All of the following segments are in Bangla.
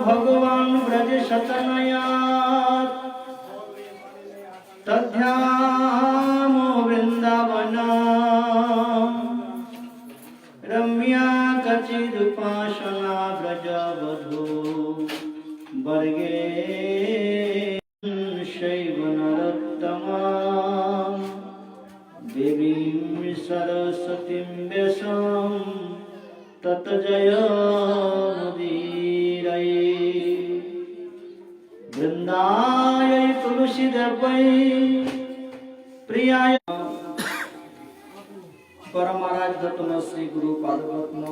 भगवान् व्रज शतनयात् तद्धामो वृन्दावना रम्या कचिदुपासना व्रजवधू वर्गे शैव नरोत्तमा देवीं सरस्वतीं व्यासं तत जयमुदीरये वृन्दाय तुलसीदेवै प्रियाय परमाराध्यतम श्री गुरु पादपद्म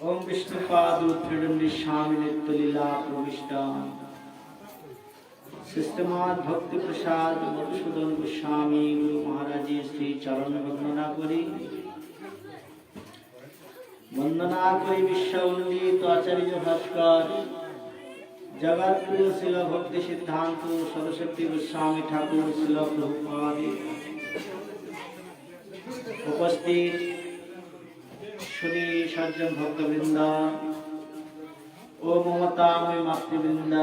ओम विष्णुपाद त्रिदंडी स्वामी नित्य लीला प्रविष्टा सिस्टमाद भक्ति प्रसाद मधुसूदन गोस्वामी गुरु महाराज श्री चरण वंदना करी विश्ववंदित आचार्य भास्कर जगत गुरु शिल भक्ति सिद्धांत सरस्वती गोस्वामी ठाकुर शिल प्रभुपाद उपस्थित श्री सज्जन भक्तवृंद ओ ममतामय मातृवृंद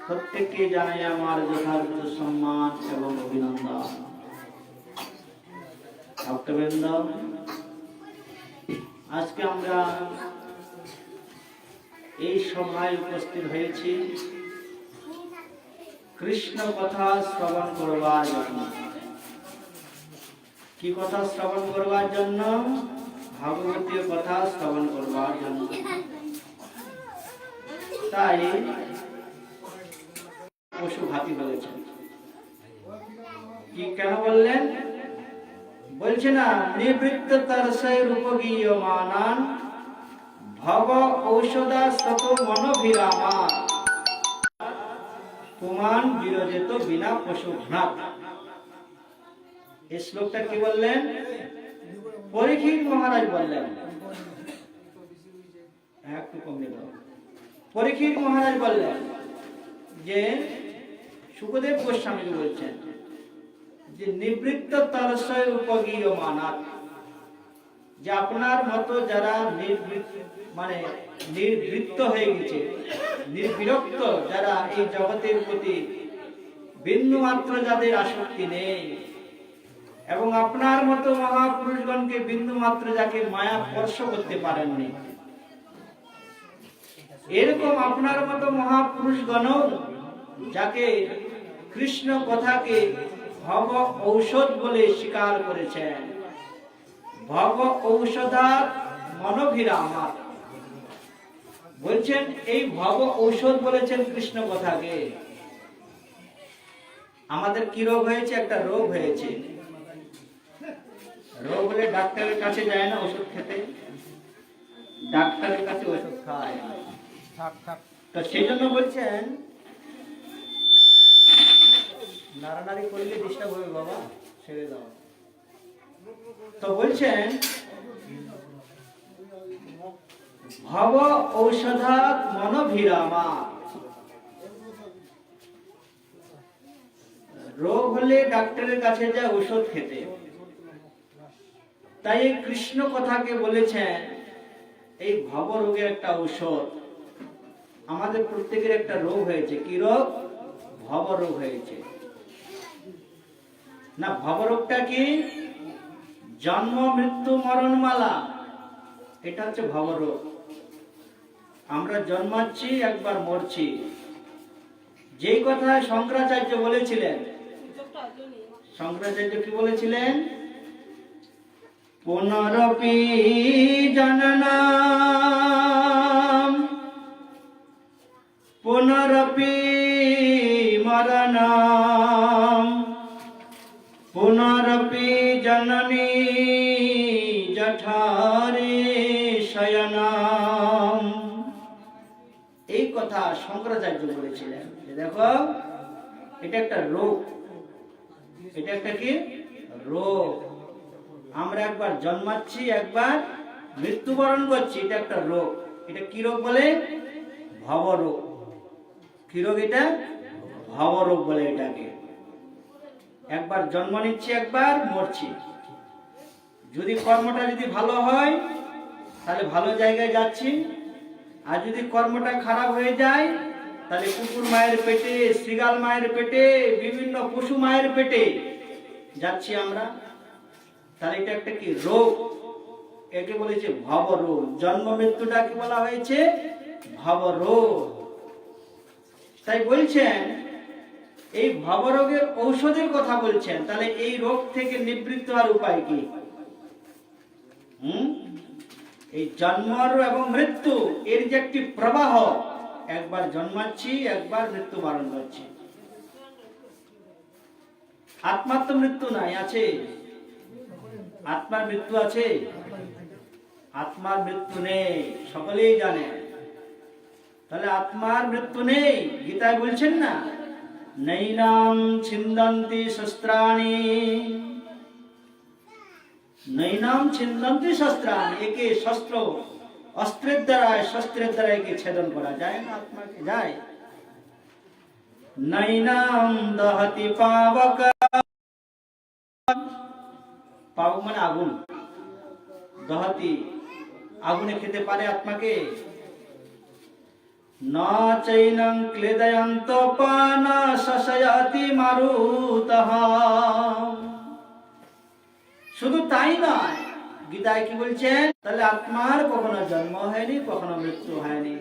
प्रत्येकকে জানাই আমার যথার্থ সম্মান এবং অভিনন্দন। ভক্তবৃন্দ, আজকে আমরা এই সভায় উপস্থিত হয়েছি কৃষ্ণ কথা শ্রবণ করবার জন্য। কি কথা শ্রবণ করবার জন্য? ভাগবতীয় কথা শ্রবণ করবার জন্য। তাই পশু হাতি বলেছেন। কি কেন বললেন? বলছে না, নিবৃত্ত তরসে রূপগীয়মানান ভব ঔষধা সত মনোভিরামা পুমান বিরজিত বিনা পশু ঘ্নাত। এই শ্লোকটা কি বললেন? পরীক্ষিত মহারাজ বললেন। একটু কমে দাও। পরীক্ষিত মহারাজ বললেন যে সুখদেব গোস্বামী বলছেন যে নিবৃত্ত তরসয় উপগীয়মানাৎ, যে আপনার মতো যারা নিবৃত্ত হয়ে গেছে, নির্বিরক্ত, যারা এই জগতের প্রতি বিন্দু মাত্র যাদের আসক্তি নেই, এবং আপনার মতো মহাপুরুষগণকে বিন্দু মাত্র যাকে মায়া স্পর্শ করতে পারেননি, এরকম আপনার মতো মহাপুরুষগণ যাকে কৃষ্ণ কথাকে ভব ঔষধ বলে স্বীকার করেছেন, ভব ঔষধাৎ মনোভিরামাৎ বলছেন, এই ভব ঔষধ বলেছেন কৃষ্ণ কথাকে। আমাদের কি রোগ হয়েছে? একটা রোগ হয়েছে। রোগ হলে ডাক্তারের কাছে যায় না ওষুধ খেতে, ডাক্তারের কাছে ওষুধ খায়। তো সেই জন্য বলছেন, নাড়ানাড়ি করলে ডিস্টার্ব হবে বাবা, ছেড়ে দাও। তো বলছেন ভব ঔষধাৎ মনোভিরামা, রোগ হলে ডাক্তারের কাছে যায় ওষুধ খেতে। তাই এই কৃষ্ণ কথাকে বলেছেন এই ভব রোগের একটা ঔষধ। আমাদের প্রত্যেকের একটা রোগ হয়েছে। কি রোগ? ভব রোগ হয়েছে না। ভব রোগটা কি? জন্ম মৃত্যু মরণমালা, এটা হচ্ছে ভব রোগ। আমরা জন্মাচ্ছি, একবার মরছি। যেই কথা শঙ্করাচার্য বলেছিলেন, শঙ্করাচার্য কি বলেছিলেন? পুনরপি জননম পুনরপি মরণম পুনরপি জননী জঠরে শয়নম। এই কথা শঙ্করাচার্য বলেছিলেন। দেখো, এটা একটা রোগ। এটা একটা কি রোগ? আমরা একবার জন্মাচ্ছি, একবার মৃত্যুবরণ করছি, এটা একটা রোগ। এটা কি রোগ বলে? ভব রোগ। কি রোগ এটা? ভব রোগ বলে এটাকে। একবার জন্ম নিচ্ছি, একবার মরছি। যদি কর্মটা যদি ভালো হয় তাহলে ভালো জায়গায় যাচ্ছি। আর যদি কর্মটা খারাপ হয়ে যায়, তাহলে কুকুর মায়ের পেটে, শ্রীগাল মায়ের পেটে, বিভিন্ন পশু মায়ের পেটে যাচ্ছি আমরা। তাহলে এটা একটা কি রোগ, একে বলেছে ভবরোগ। জন্ম মৃত্যুটাকে বলা হয়েছে ভবরোগ। তাই বলছেন এই ভবরোগের ঔষধের কথা বলছেন। তাহলে এই রোগ থেকে নিবৃত্ত হওয়ার উপায় কি? এই জন্ম এবং মৃত্যু এর যে একটি প্রবাহ, একবার জন্মাচ্ছি, একবার মৃত্যুবরণ করছি। আত্মার তো মৃত্যু নাই, আছে? আত্মার মৃত্যু আছে? আত্মার মৃত্যু নেই, সকলেই জানে। তাহলে আত্মার মৃত্যু নেই। গীতায় বলছেন না, নৈনাম ছিন্দন্তি শস্ত্রাণি, নৈনাম ছিন্দন্তি শস্ত্রাণি। একে শস্ত্র, অস্ত্রের দ্বারা, শস্ত্রের দ্বারা একে ছেদন করা যায় না, আত্মাকে যায়। নৈনাম দহতি পাবক, পাবক মানে আগুন, দহতি আগুনে খেতে পারে আত্মাকে। না চৈনং ক্লেদয়ন্ত পান শশয়াতি মারুতঃ। শুধু তাই নয়, গীতায় কি বলছেন? তাহলে আত্মার কখনো জন্ম হয়নি, কখনো মৃত্যু হয়নি।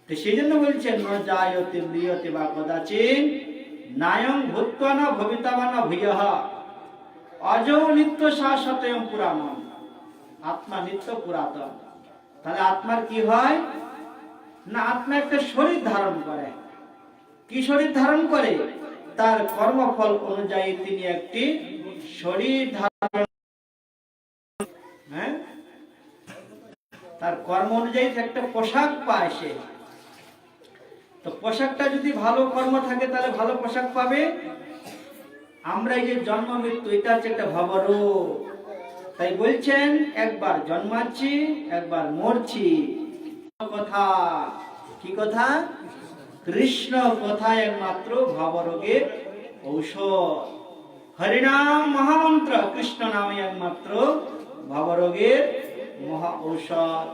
তো সেই জন্য বলছেন ন জায়তে ম্রিয়তে বা কদাচিৎ নায়ং ভূত্বা ন ভবিতা ন ভূয়ঃ অজো নিত্য শাশ্বতং পুরাণম। আত্মা নিত্য পুরাতন। তাহলে আত্মার কি হয় না, আত্মা একটা শরীর ধারণ করে। কি শরীর ধারণ করে? তার কর্মফল অনুযায়ী তিনি একটি শরীর ধারণ, তার কর্ম অনুযায়ী একটা পোশাক পায় সে। তো পোশাকটা যদি ভালো কর্ম থাকে তাহলে ভালো পোশাক পাবে। আমরা এই যে জন্ম মৃত্যু, এটা হচ্ছে একটা ভবরোগ। তাই বলছেন একবার জন্মাচ্ছি, একবার মরছি। কথা কি কথা? কৃষ্ণ কথা একমাত্র ভবরোগের ঔষধ। হরিনাম মহামন্ত্র, কৃষ্ণ নামে একমাত্র ভবরোগের মহা ঔষধ।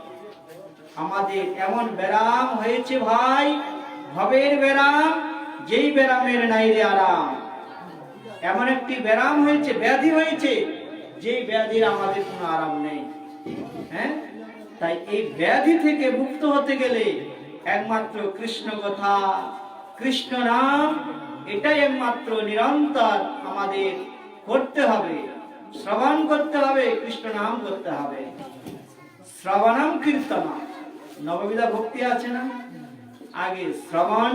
আমাদের এমন ব্যারাম হয়েছে ভাই, ভবের ব্যারাম, যেই ব্যারামের নাই রে আরাম। এমন একটি ব্যারাম হয়েছে, ব্যাধি হয়েছে, যে ব্যাধির আমাদের কোনো আরাম নেই। হ্যাঁ, তাই এই ব্যাধি থেকে মুক্ত হতে গেলে একমাত্র কৃষ্ণ কথা, কৃষ্ণ নাম, এটাই একমাত্র নিরন্তর আমাদের করতে হবে। শ্রবণ করতে হবে, কৃষ্ণ নাম করতে হবে। শ্রবণম কীর্তন, নববিধা ভক্তি আছে না? আগে শ্রবণ,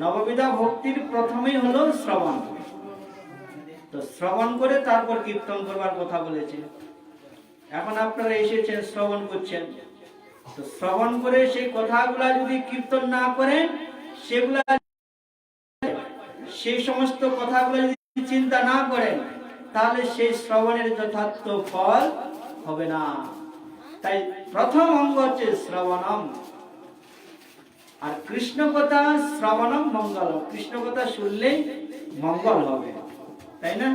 নববিধা ভক্তির প্রথমেই হলো শ্রবণ। তো শ্রবণ করে তারপর কীর্তন করবার কথা বলেছে। এখন আপনারা এসেছেন, শ্রবণ করছেন। তো শ্রবণ করে সেই কথাগুলা যদি কীর্তন না করেন, সেগুলা, সেই সমস্ত কথাগুলো যদি চিন্তা না করেন, তাহলে সেই শ্রবণের যথার্থ ফল হবে না। তাই প্রথম অঙ্গ হচ্ছে শ্রবণম। আর কৃষ্ণ কথা শ্রবণম মঙ্গল, কৃষ্ণ কথা শুনলেই মঙ্গল হবে, তাই না?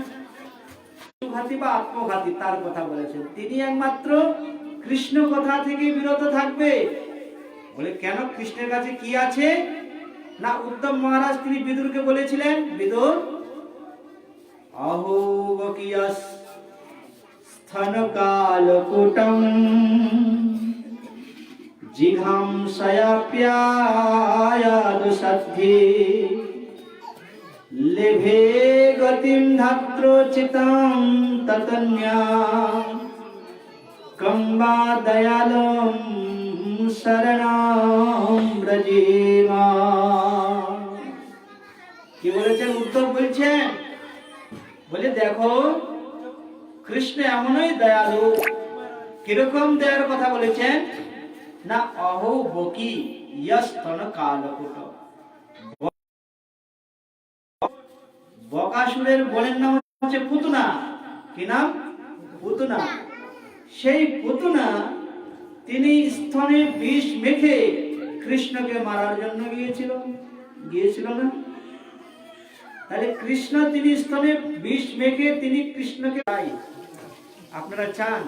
ঘাতী বা আত্মঘাতী তার কথা বলেছেন, তিনি একমাত্র কৃষ্ণ কথা থেকে বিরত থাকবে। বলে কেন? কৃষ্ণের কাছে কি আছে না, উদ্ধব মহারাজ তিনি বিদুরকে বলেছিলেন, বিদুর আহোবকিয়াস স্তনকালকুটম জিঘাংসয়াপ্যায়াদু সদ্ধি লেভে গতিম ধাত্রোচিতাম ততন্যা কম্বা দয়ালম শরণাম ব্রজেমা। কি বলেছেন? উদ্ধব বলছেন, বলে দেখো কৃষ্ণ এমনই দয়ালু। কিরকম দয়ার কথা বলেছেন না, অহো বকি ইয়স্তন কালকুট। বকাসুরের বোনের নাম হচ্ছে পুতনা। কি নাম? পুতনা। সেই পুতনা তিনি স্তনে বিষ মেখে কৃষ্ণকে মারার জন্য গিয়েছিল না? তাহলে কৃষ্ণ তিনি স্তনে বিষ মেখে তিনি কৃষ্ণকে, আপনারা চান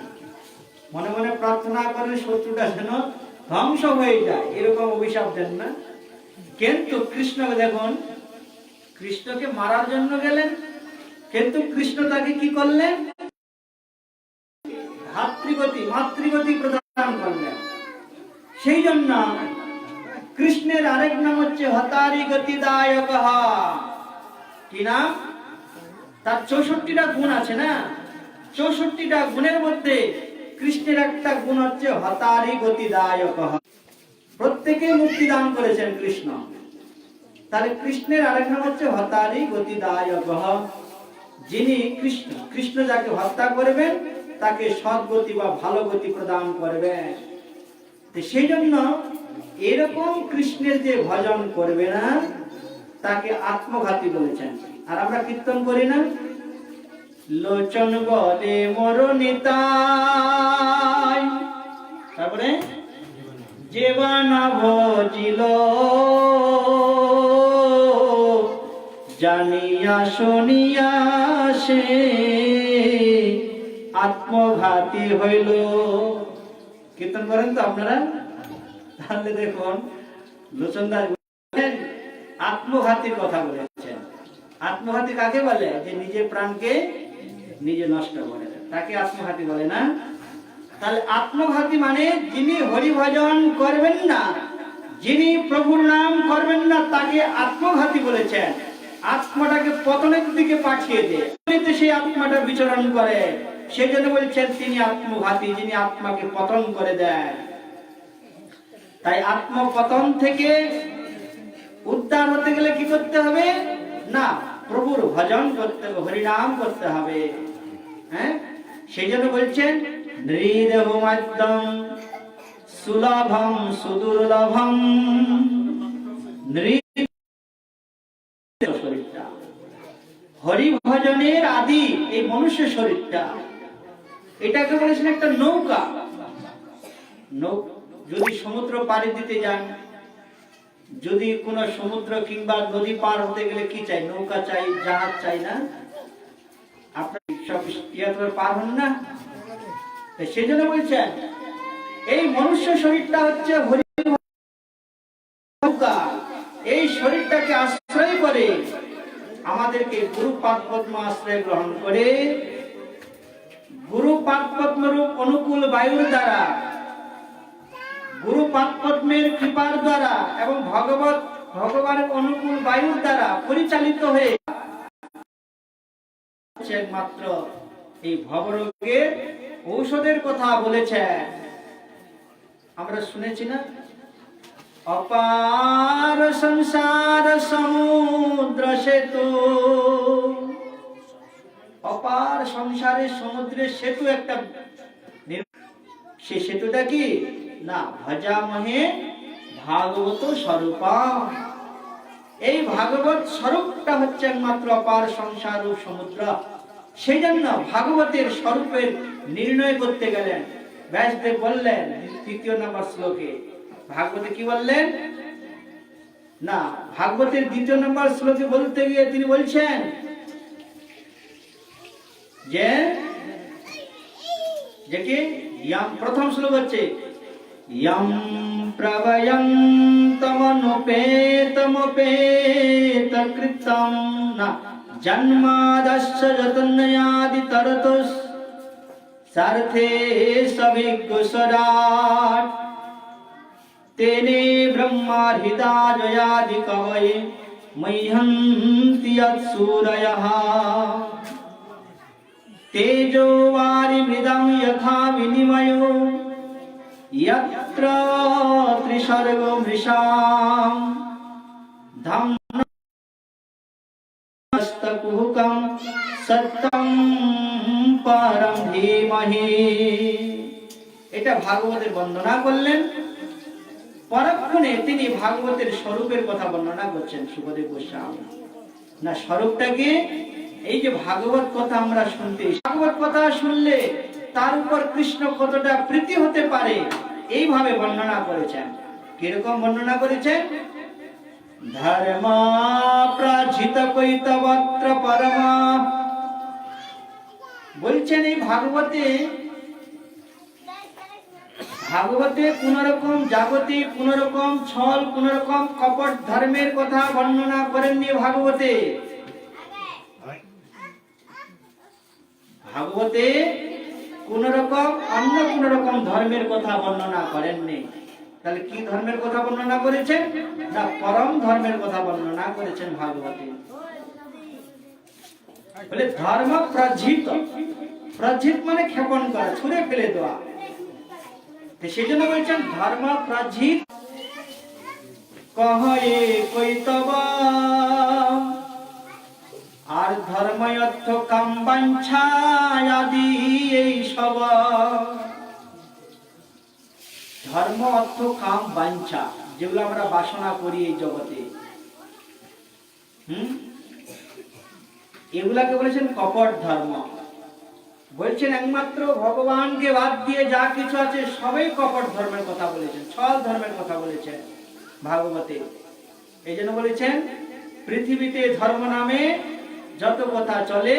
মনে মনে প্রার্থনা করেন শত্রুটা যেন ধ্বংস হয়ে যায়, এরকম অভিশাপ দেন না। কিন্তু কৃষ্ণকে দেখুন, কৃষ্ণকে মারার জন্য গেলেন, কিন্তু কৃষ্ণ তাকে কি করলেন? মাতৃগতি প্রদান করলেন। সেই জন্য কৃষ্ণের আরেক নাম হচ্ছে হতারি গতিদায়ক। কি নাম? তার 64টা গুণ আছে না, 64টা গুণের মধ্যে কৃষ্ণের একটা গুণ হচ্ছে হতারি গতিদায়ক। প্রত্যেকে মুক্তি দান করেছেন কৃষ্ণ। তাহলে কৃষ্ণের আরেক নাম হচ্ছে হতারি গতিদায়ক। যিনি কৃষ্ণ, কৃষ্ণ যাকে হত্যা করবেন তাকে সদ্গতি বা ভালো গতি প্রদান করবেন। সেই জন্য এরকম কৃষ্ণের যে ভজন করবে না তাকে আত্মঘাতী বলেছেন। আর আমরা কীর্তন করি না, লোচন বলে মরণিতাই, তারপরে জীবনা ভজিল জানিয়া শুনিয়া সে আত্মঘাতী হইল। কীর্তন করেন তো আপনারা? তাহলে দেখুন লোচনদাস আত্মঘাতীর কথা বলেছেন। আত্মঘাতী কাকে বলে? যে নিজের প্রাণকে নিজে নষ্ট করে, তাকে আত্মঘাতী বলে না। তাহলে আত্মঘাতী মানে যিনি হরি ভজন করবেন না, যিনি প্রভুর নাম করবেন না, তাকে আত্মঘাতী বলেছেন। আত্মাটাকে পতনের দিকে পাঠিয়ে দেয়, সেই আত্মাটা বিচরণ করে, সেই জন্য বলছেন তিনি আত্মঘাতী, যিনি আত্মাকে পতন করে দেয়। তাই আত্মপতন থেকে উদ্ধার হতে গেলে কি করতে হবে? না, প্রভুর ভজন করতে হবে, হরিনাম করতে হবে। হ্যাঁ, সেই জন্য বলছেন নৃদেহমাদ্যম সুলভম সুদুর্লভম। শরীরটা হরি ভজনের আদি এই মনুষ্য শরীরটা, এটাকে বলেছেন একটা নৌকা। যদি সমুদ্র পাড়ি দিতে যান, যদি কোন সমুদ্র কিংবা নদী পার হতে গেলে কি চাই? নৌকা চাই, জাহাজ চাই না? আপনার সব পার হন না? সেই জন্য বলছেন এই মনুষ্য শরীরটা হচ্ছে হরি নৌকা। এই শরীরটাকে আশ্রয় করে আমাদেরকে গুরু পাদ পদ্ম আশ্রয় গ্রহণ করে গুরু পাদ পদ্মরূপ অনুকূল বায়ুর দ্বারা, গুরু পাদ পদ্মের কৃপার দ্বারা এবং ভগবানের অনুকূল বায়ুর দ্বারা পরিচালিত হয়ে একমাত্র এই ভবরোগের ঔষধের কথা বলেছেন। আমরা শুনেছি না, অপার সংসার সমুদ্র সেতু। অপার সংসারের সমুদ্রের সেতু একটা, সে সেতুটা কি না? ভজামহে ভাগবত স্বরূপা। এই ভাগবত স্বরূপটা হচ্ছে একমাত্র অপার সংসার ও সমুদ্র। সেই জন্য ভাগবতের স্বরূপের নির্ণয় করতে গেলেন ব্যাসদেব বললেন 3 নম্বর শ্লোকে। ভাগবতে কি বললেন? না, ভাগবতের 2 নম্বর শ্লোকে বলতে গিয়ে তিনি বলছেন যে কি প্রথম শ্লোক হচ্ছে यम प्रवयं तमनुपेतमुपेत कृतं न जन्मादस्य जतन्यादि तरतुस् सर्थे सविगुसराट तेने ब्रह्मा हृदाजयादि कवये मह्यन्ति यत्सूरयः तेजो वारि मृदं यथा विनिमयो यत्र त्रिसर्गो मृषाम् धम्मस्तकुहकं सत्यं परं धीमहि। এটা ভাগবতের বর্ণনা করলেন। পরক্ষণে তিনি ভাগবতের স্বরূপের কথা বর্ণনা করছেন সুখদেব গোস্বামী। না, স্বরূপটাকে এই যে ভাগবত কথা আমরা শুনতে, ভাগবত কথা শুনলে তার উপর কৃষ্ণ কতটা প্রীতি হতে পারে এইভাবে বর্ণনা করেছেন। কিরকম বর্ণনা করেছেন? ধর্ম প্রাজিত কৈতবত্র পরমা। বলছেন এই ভাগবতে ভাগবতে কোন রকম জাগতিক, কোন রকম ছল, কোন রকম কপট ধর্মের কথা বর্ণনা করেননি ভাগবতে। ভাগবতে কোন রকম অন্য কোন রকম ধর্মের কথা বর্ণনা করেননি। তাহলে কি ধর্মের কথা বর্ণনা করেছেন? না, পরম ধর্মের কথা বর্ণনা করেছেন ভাগবতে। বলে ধর্ম প্রজিত, প্রজিত মানে ক্ষেপণ করা, ছুঁড়ে ফেলে দেওয়া। সেই জন্য বলছেন ধর্ম প্রজিত কহে কৈতব, আর ধর্ম অর্থ কাম বাঞ্ছা আদি এই সব। ধর্ম অর্থ কাম বাঞ্ছা, যেগুলো আমরা বাসনা করি এই জগতে, এগুলাকে বলেছেন কপট ধর্ম। বলছেন একমাত্র ভগবানকে বাদ দিয়ে যা কিছু আছে সবই কপট ধর্মের কথা বলেছেন, ছল ধর্মের কথা বলেছেন ভাগবতে। এই জন্য বলেছেন পৃথিবীতে ধর্ম নামে যত কথা চলে,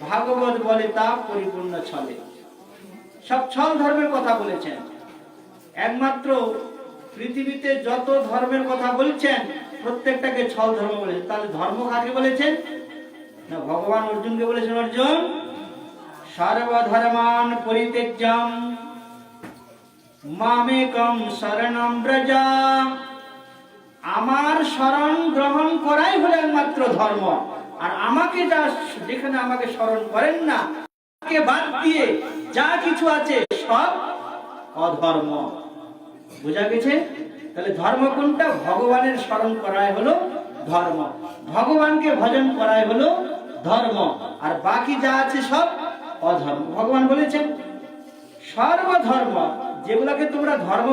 ভাগবত বলে তা পরিপূর্ণ ছলে। সব ছল ধর্মের কথা বলেছেন। একমাত্র পৃথিবীতে যত ধর্মের কথা বলছেন প্রত্যেকটাকে ছল ধর্ম বলেছেন। তাহলে ধর্ম কাকে বলেছেন? না, ভগবান অর্জুনকে বলেছেন, অর্জুন সর্বধর্মান পরিত্যাজ্যম মামেকম শরণম ব্রজ। আমার শরণ গ্রহণ করাই হলো একমাত্র ধর্ম। আর আমাকে যা, যেখানে আমাকে শরণ করেন না, আমাকে বাদ দিয়ে যা কিছু আছে সব অধর্ম। বুঝা গেছে? তাহলে ধর্ম কোনটা? ভগবানের শরণ করাই হলো ধর্ম, ভগবানকে ভজন করাই হলো ধর্ম, আর বাকি যা আছে সব অধর্ম। ভগবান বলেছেন সর্বধর্ম, যেগুলাকে তোমরা ধর্ম।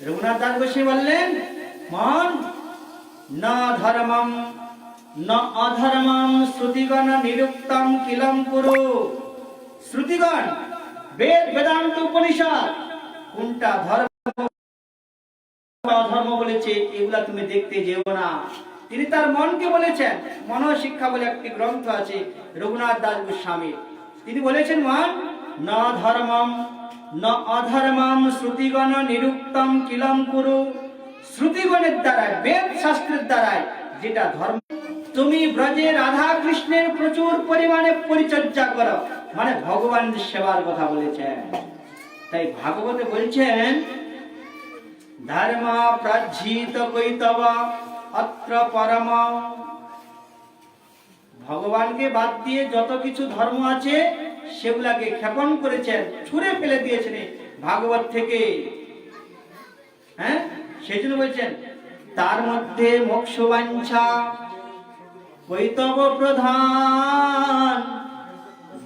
রঘুনাথ দাস গোস্বামী বললেন মন না ধর্মম না অধর্মম শ্রুতিগণ নিরুক্তম কিলম কুরু। শ্রুতিগণ, বেদ বেদান্ত উপনিষদ কোনটা ধর্ম অধর্ম বলেছে এগুলা তুমি দেখতে যেও না। তিনি তার মনকে বলেছেন, মনোশিক্ষা বলে একটি গ্রন্থ আছে রঘুনাথ দাস গোস্বামী। তিনি বলেছেন মন না ধর্মম না অধর্মম শ্রুতিগণ নিরুক্তম কিলম কুরু। শ্রুতিগণের দ্বারায়, বেদ শাস্ত্রের দ্বারায় যেটা ধর্ম, তুমি ব্রজে রাধা কৃষ্ণের প্রচুর পরিমাণে পরিচর্যা করো, মানে ভগবানের সেবার কথা বলেছেন। তাই ভাগবতে বলছেন ধর্ম প্রজিত কৈতব অত্র পরম। ভগবানকে বাদ দিয়ে যত কিছু ধর্ম আছে সেগুলাকে ক্ষেপণ করেছেন, ছুঁড়ে ফেলে দিয়েছেন ভাগবত থেকে। সেই জন্য বলছেন তার মধ্যে মোক্ষ বাঞ্ছা কৈতব প্রধান,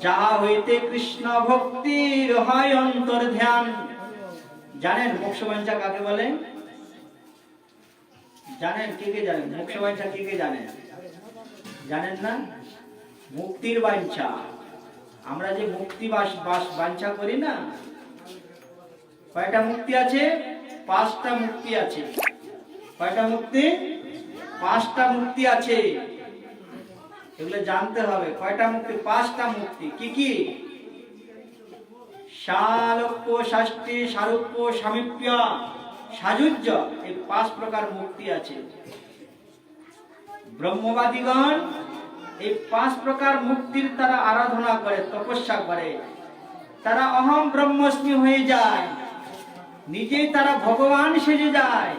যাহা হইতে কৃষ্ণ ভক্তির হয় অন্তর ধ্যান। জানেন মোক্ষ বাঞ্ছা কাকে বলে? জানেন? কে কে জানেন মোক্ষ বাঞ্ছা? কে কে জানেন? জানেন না? মুক্তির বাঞ্ছা। আমরা যে মুক্তি বাঞ্ছা করি না, কয়টা মুক্তি আছে? 5টা মুক্তি আছে। কয়টা মুক্তি? 5টা মুক্তি আছে। এগুলো জানতে হবে। কয়টা মুক্তি? 5টা মুক্তি। কি কি? শালোক্য, ষষ্ঠী, সারূপ্য, সামীপ্য, সাযুজ্য, এই 5 প্রকার মুক্তি আছে। ব্রহ্মবাদীগণ এই 5 প্রকার মুক্তির তারা আরাধনা করে, তপস্যা করে। তারা অহম ব্রহ্মস্মি হয়ে যায়, নিজেই তারা ভগবান সেজে যায়।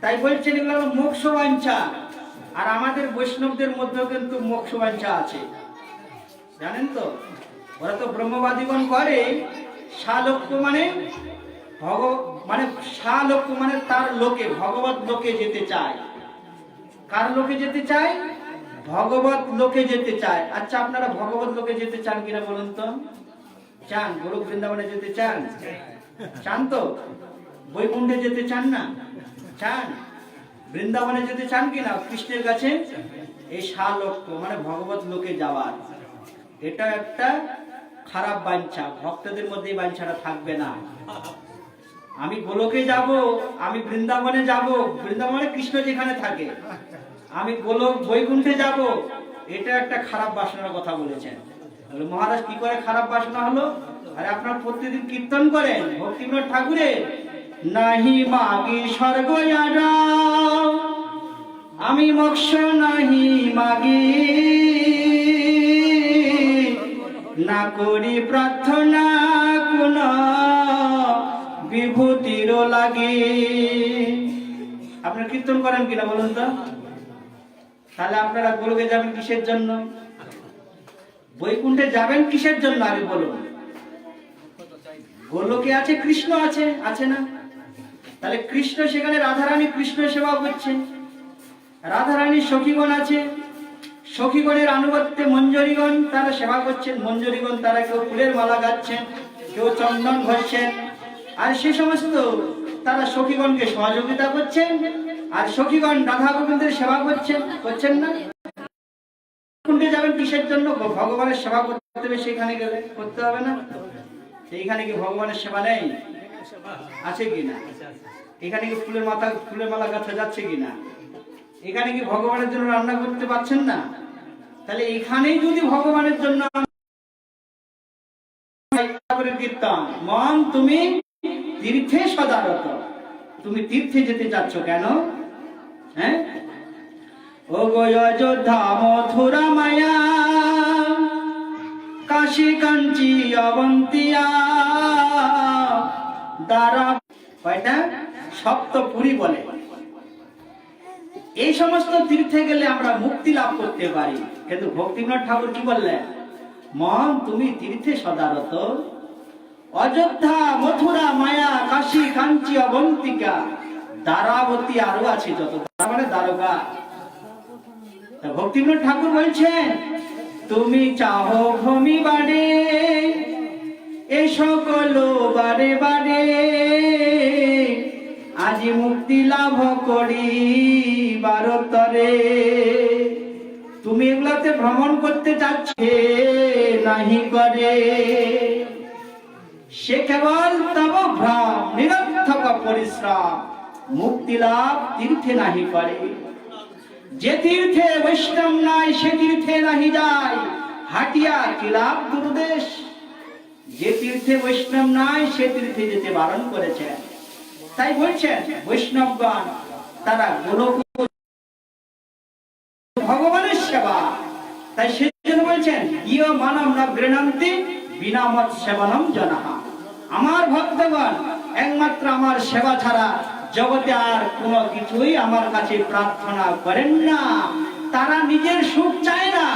তাই বলছেন এগুলো মোক্ষ বাঞ্ছা। আর আমাদের বৈষ্ণবদের মধ্যেও কিন্তু মোক্ষ বাঞ্ছা আছে, জানেন তো? ওরা তো ব্রহ্মবাদীগণ করে শালোক্য, মানে শালোক্য মানে তার লোকে, ভগবত লোকে যেতে চায়। কার লোকে যেতে চায়? ভগবত লোকে যেতে চায়। আচ্ছা, আপনারা ভগবত লোকে যেতে চান কিনা বলুন তো? চান? গোলক বৃন্দাবনে যেতে চান? চান তো? বৈকুণ্ঠে যেতে চান না? চান? বৃন্দাবনে যেতে চান কিনা কৃষ্ণের কাছে? এই শালোক্য মানে ভগবত লোকে যাওয়ার, এটা একটা খারাপ বাঞ্ছা। ভক্তদের মধ্যে এই বাঞ্ছাটা থাকবে না। আমি গোলকে যাব, আমি বৃন্দাবনে যাব, বৃন্দাবনে কৃষ্ণ যেখানে থাকে, আমি গোলক বৈকুণ্ঠে যাব, এটা একটা খারাপ বাসনার কথা বলেছেন। মহারাজ কি করে খারাপ বাসনা হলো? আর আপনার প্রতিদিন কীর্তন করেন ভক্তিবিনোদ ঠাকুরের, নাহি মাগি স্বর্গ আমি মোক্ষ নাহি মাগি, না করি প্রার্থনা কোন বিভূতির লাগি। আপনারা কীর্তন করেন কিনা বলুন তো? তাহলে আপনারা গোলকে যাবেন কিসের জন্য? বৈকুণ্ঠে যাবেন কিসের জন্য আগে বলুন? গোলকে আছে কৃষ্ণ আছে, আছে না? তাহলে কৃষ্ণ সেখানে রাধারানী কৃষ্ণ সেবা করছেন, রাধারানীর সখীগণ আছে, সখীগণের আনুগত্যে মঞ্জরীগণ তারা সেবা করছেন, মঞ্জরীগণ তারা কেউ ফুলের মালা গাচ্ছেন, কেউ চন্দন ঘষছেন, আর সে সমস্ত তারা সখীগণকে সহযোগিতা করছেন, আর সখীগণ রাধা গোবিন্দের সেবা করছেন, করছেন না? বৈকুণ্ঠে যাবেন কিসের জন্য? ভগবানের সেবা করতে হবে, সেখানে গেলে করতে হবে না? সেইখানে কি ভগবানের সেবা নেই? আছে কিনা? এখানে কি ফুলের মালা গাছা যাচ্ছে কিনা? এখানে কি ভগবানের জন্য রান্না করতে পারছেন না? তাহলে এখানেই যদি ভগবানের জন্য কীর্তন, মন তুমি তীর্থে সদারত, তুমি তীর্থে যেতে চাচ্ছ কেন? হ্যাঁ, ও গো অযোধ্যা মথুরা মায়া কাশী কাঞ্চি অবন্তিয়া দ্বারা কয়টা সপ্তপুরী বলে। এই সমস্ত তীর্থে গেলে আমরা মুক্তি লাভ করতে পারি। কিন্তু ভক্তিবিনোদ ঠাকুর কি বললেন? মন তুমি তীর্থে সদারত, অযোধ্যা মথুরা মায়া কাশী কাঞ্চি অবন্তিকা দ্বারাবতী আরো আছে যত, মানে দ্বারকা। ভক্তিবিনোদ ঠাকুর বলছেন তুমি চাহো ভূমি বাড়ে এই সকল বারে বারে, আজি মুক্তি লাভ করি বারতরে। তুমি এগুলাতে ভ্রমণ করতে যাচ্ছে নাহি করে, সে কেবল তব ভ্রম নিরর্থক পরিশ্রম, মুক্তি লাভ তীর্থে নাহি করে। যে তীর্থে বৈষ্ণব নাই সে তীর্থে নাহি যায়, হাটিয়া কি লাভ দুর্দেশ। যে তীর্থে বৈষ্ণব নাই সে তীর্থে যেতে বারণ করেছেন। তাই বলছেন বৈষ্ণবগণ তারা গোলক ভগবানের সেবা, তাই সেজন্য বলছেন ইয় মানব না গৃহন্তি বিনা মত সেবনম জনাহা। আমার ভক্তগণ একমাত্র আমার সেবা ছাড়া জগতে আর কোনো কিছুই আমার কাছে প্রার্থনা করেন না। তারা নিজের সুখ চায় না।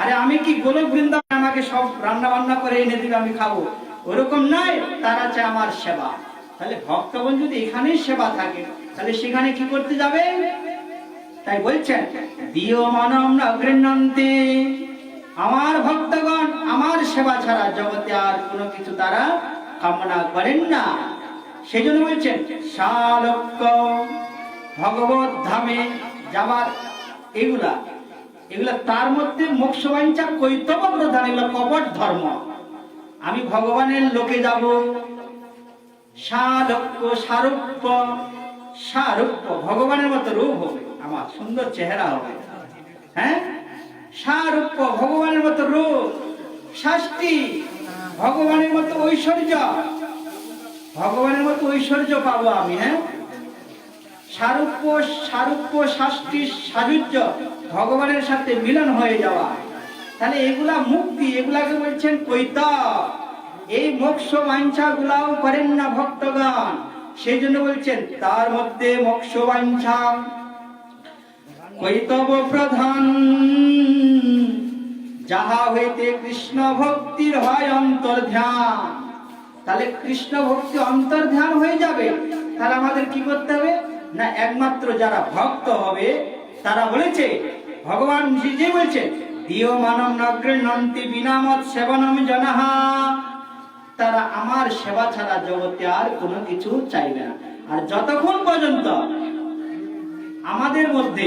আরে আমি কি গোলক বৃন্দাবন আমাকে সব রান্না বান্না করে এনে দিবে আমি খাবো, ওরকম নয়। তারা চায় আমার সেবা। তাহলে ভক্তগণ যদি এখানেই সেবা থাকে তাহলে সেখানে কি করতে যাবে? তাই বলছেন দিও মানব না গৃহন্তি, আমার ভক্তগণ আমার সেবা ছাড়া জগতে আর কোনো কিছু তারা কামনা করেন না। সেই জন্য বলছেন শালক্য ভগবত ধামে যাবার এগুলা তার মধ্যে মোক্ষবাঞ্ছা কৈতব প্রধান, এগুলো কপট ধর্ম। আমি ভগবানের লোকে যাব, শালক্য সারূপ্য, সারূপ্য ভগবানের মতো রূপ হবে, আমার সুন্দর চেহারা হবে। হ্যাঁ, সারূপ্য ভগবানের মতো রূপ, শাস্তি ভগবানের মতো ঐশ্বর্য, ভগবানের মতো ঐশ্বর্য পাবো আমি। হ্যাঁ, সারূপ্য শাস্তি সাযুজ্য ভগবানের সাথে মিলন হয়ে যাওয়া। তাহলে এগুলা মুক্তি, এগুলাকে বলছেন কৈতব। এই মোক্ষ বাঞ্ছা গুলাও করেন না ভক্তগণ। সেই জন্য বলছেন তার মধ্যে মোক্ষ বাঞ্ছা কৈতব প্রধান, যাহা হইতে কৃষ্ণ ভক্তির হয় অন্তর্ধ্যান। তাহলে কৃষ্ণ ভক্তি অন্তর্ধ্যান হয়ে যাবে। তাহলে আমাদের কি করতে হবে না, একমাত্র যারা ভক্ত হবে তারা বলেছে, ভগবান নিজে বলছেন দিও মানব নগ্রন্তি বিনামত সেবনম জনাহা, তারা আমার সেবা ছাড়া জগতে আর কোনো কিছু চাইবে না। আর যতক্ষণ পর্যন্ত আমাদের মধ্যে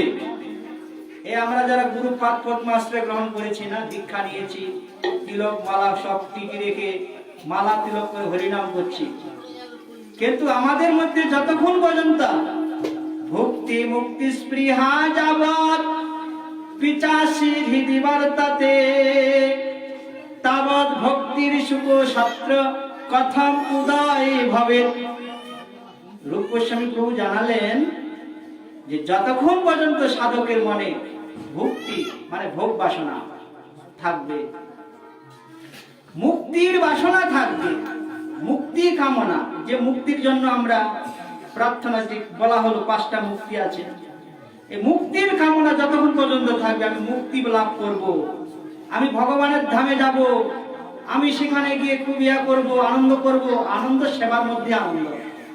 আমরা যারা গুরু পাদ পদ্মাশ্রয় গ্রহণ করেছি না, দীক্ষা নিয়েছি, তিলক মালা সব টিকি রেখে মালা তিলক করে হরিনাম করছি, কিন্তু আমাদের মধ্যে যতক্ষণ পর্যন্ত ভক্তি মুক্তি স্পৃহা যাবৎ পিচাসী হৃদি বর্ততে, তাবৎ ভক্তির সুখ শাস্ত্র কথম উদয় ভবে। রূপ গোস্বামী প্রভু জানালেন যে যতক্ষণ পর্যন্ত সাধকের মনে ভক্তি মানে ভোগ বাসনা থাকবে, মুক্তির বাসনা থাকবে, মুক্তি কামনা, যে মুক্তির জন্য আমরা প্রার্থনা যে বলা হলো 5টা মুক্তি আছে, এই মুক্তির কামনা যতক্ষণ পর্যন্ত থাকবে, আমি মুক্তি লাভ করব, আমি ভগবানের ধামে যাব, আমি সেখানে গিয়ে খুব ইয়া করবো, আনন্দ করব, আনন্দ সেবার মধ্যে আনন্দ,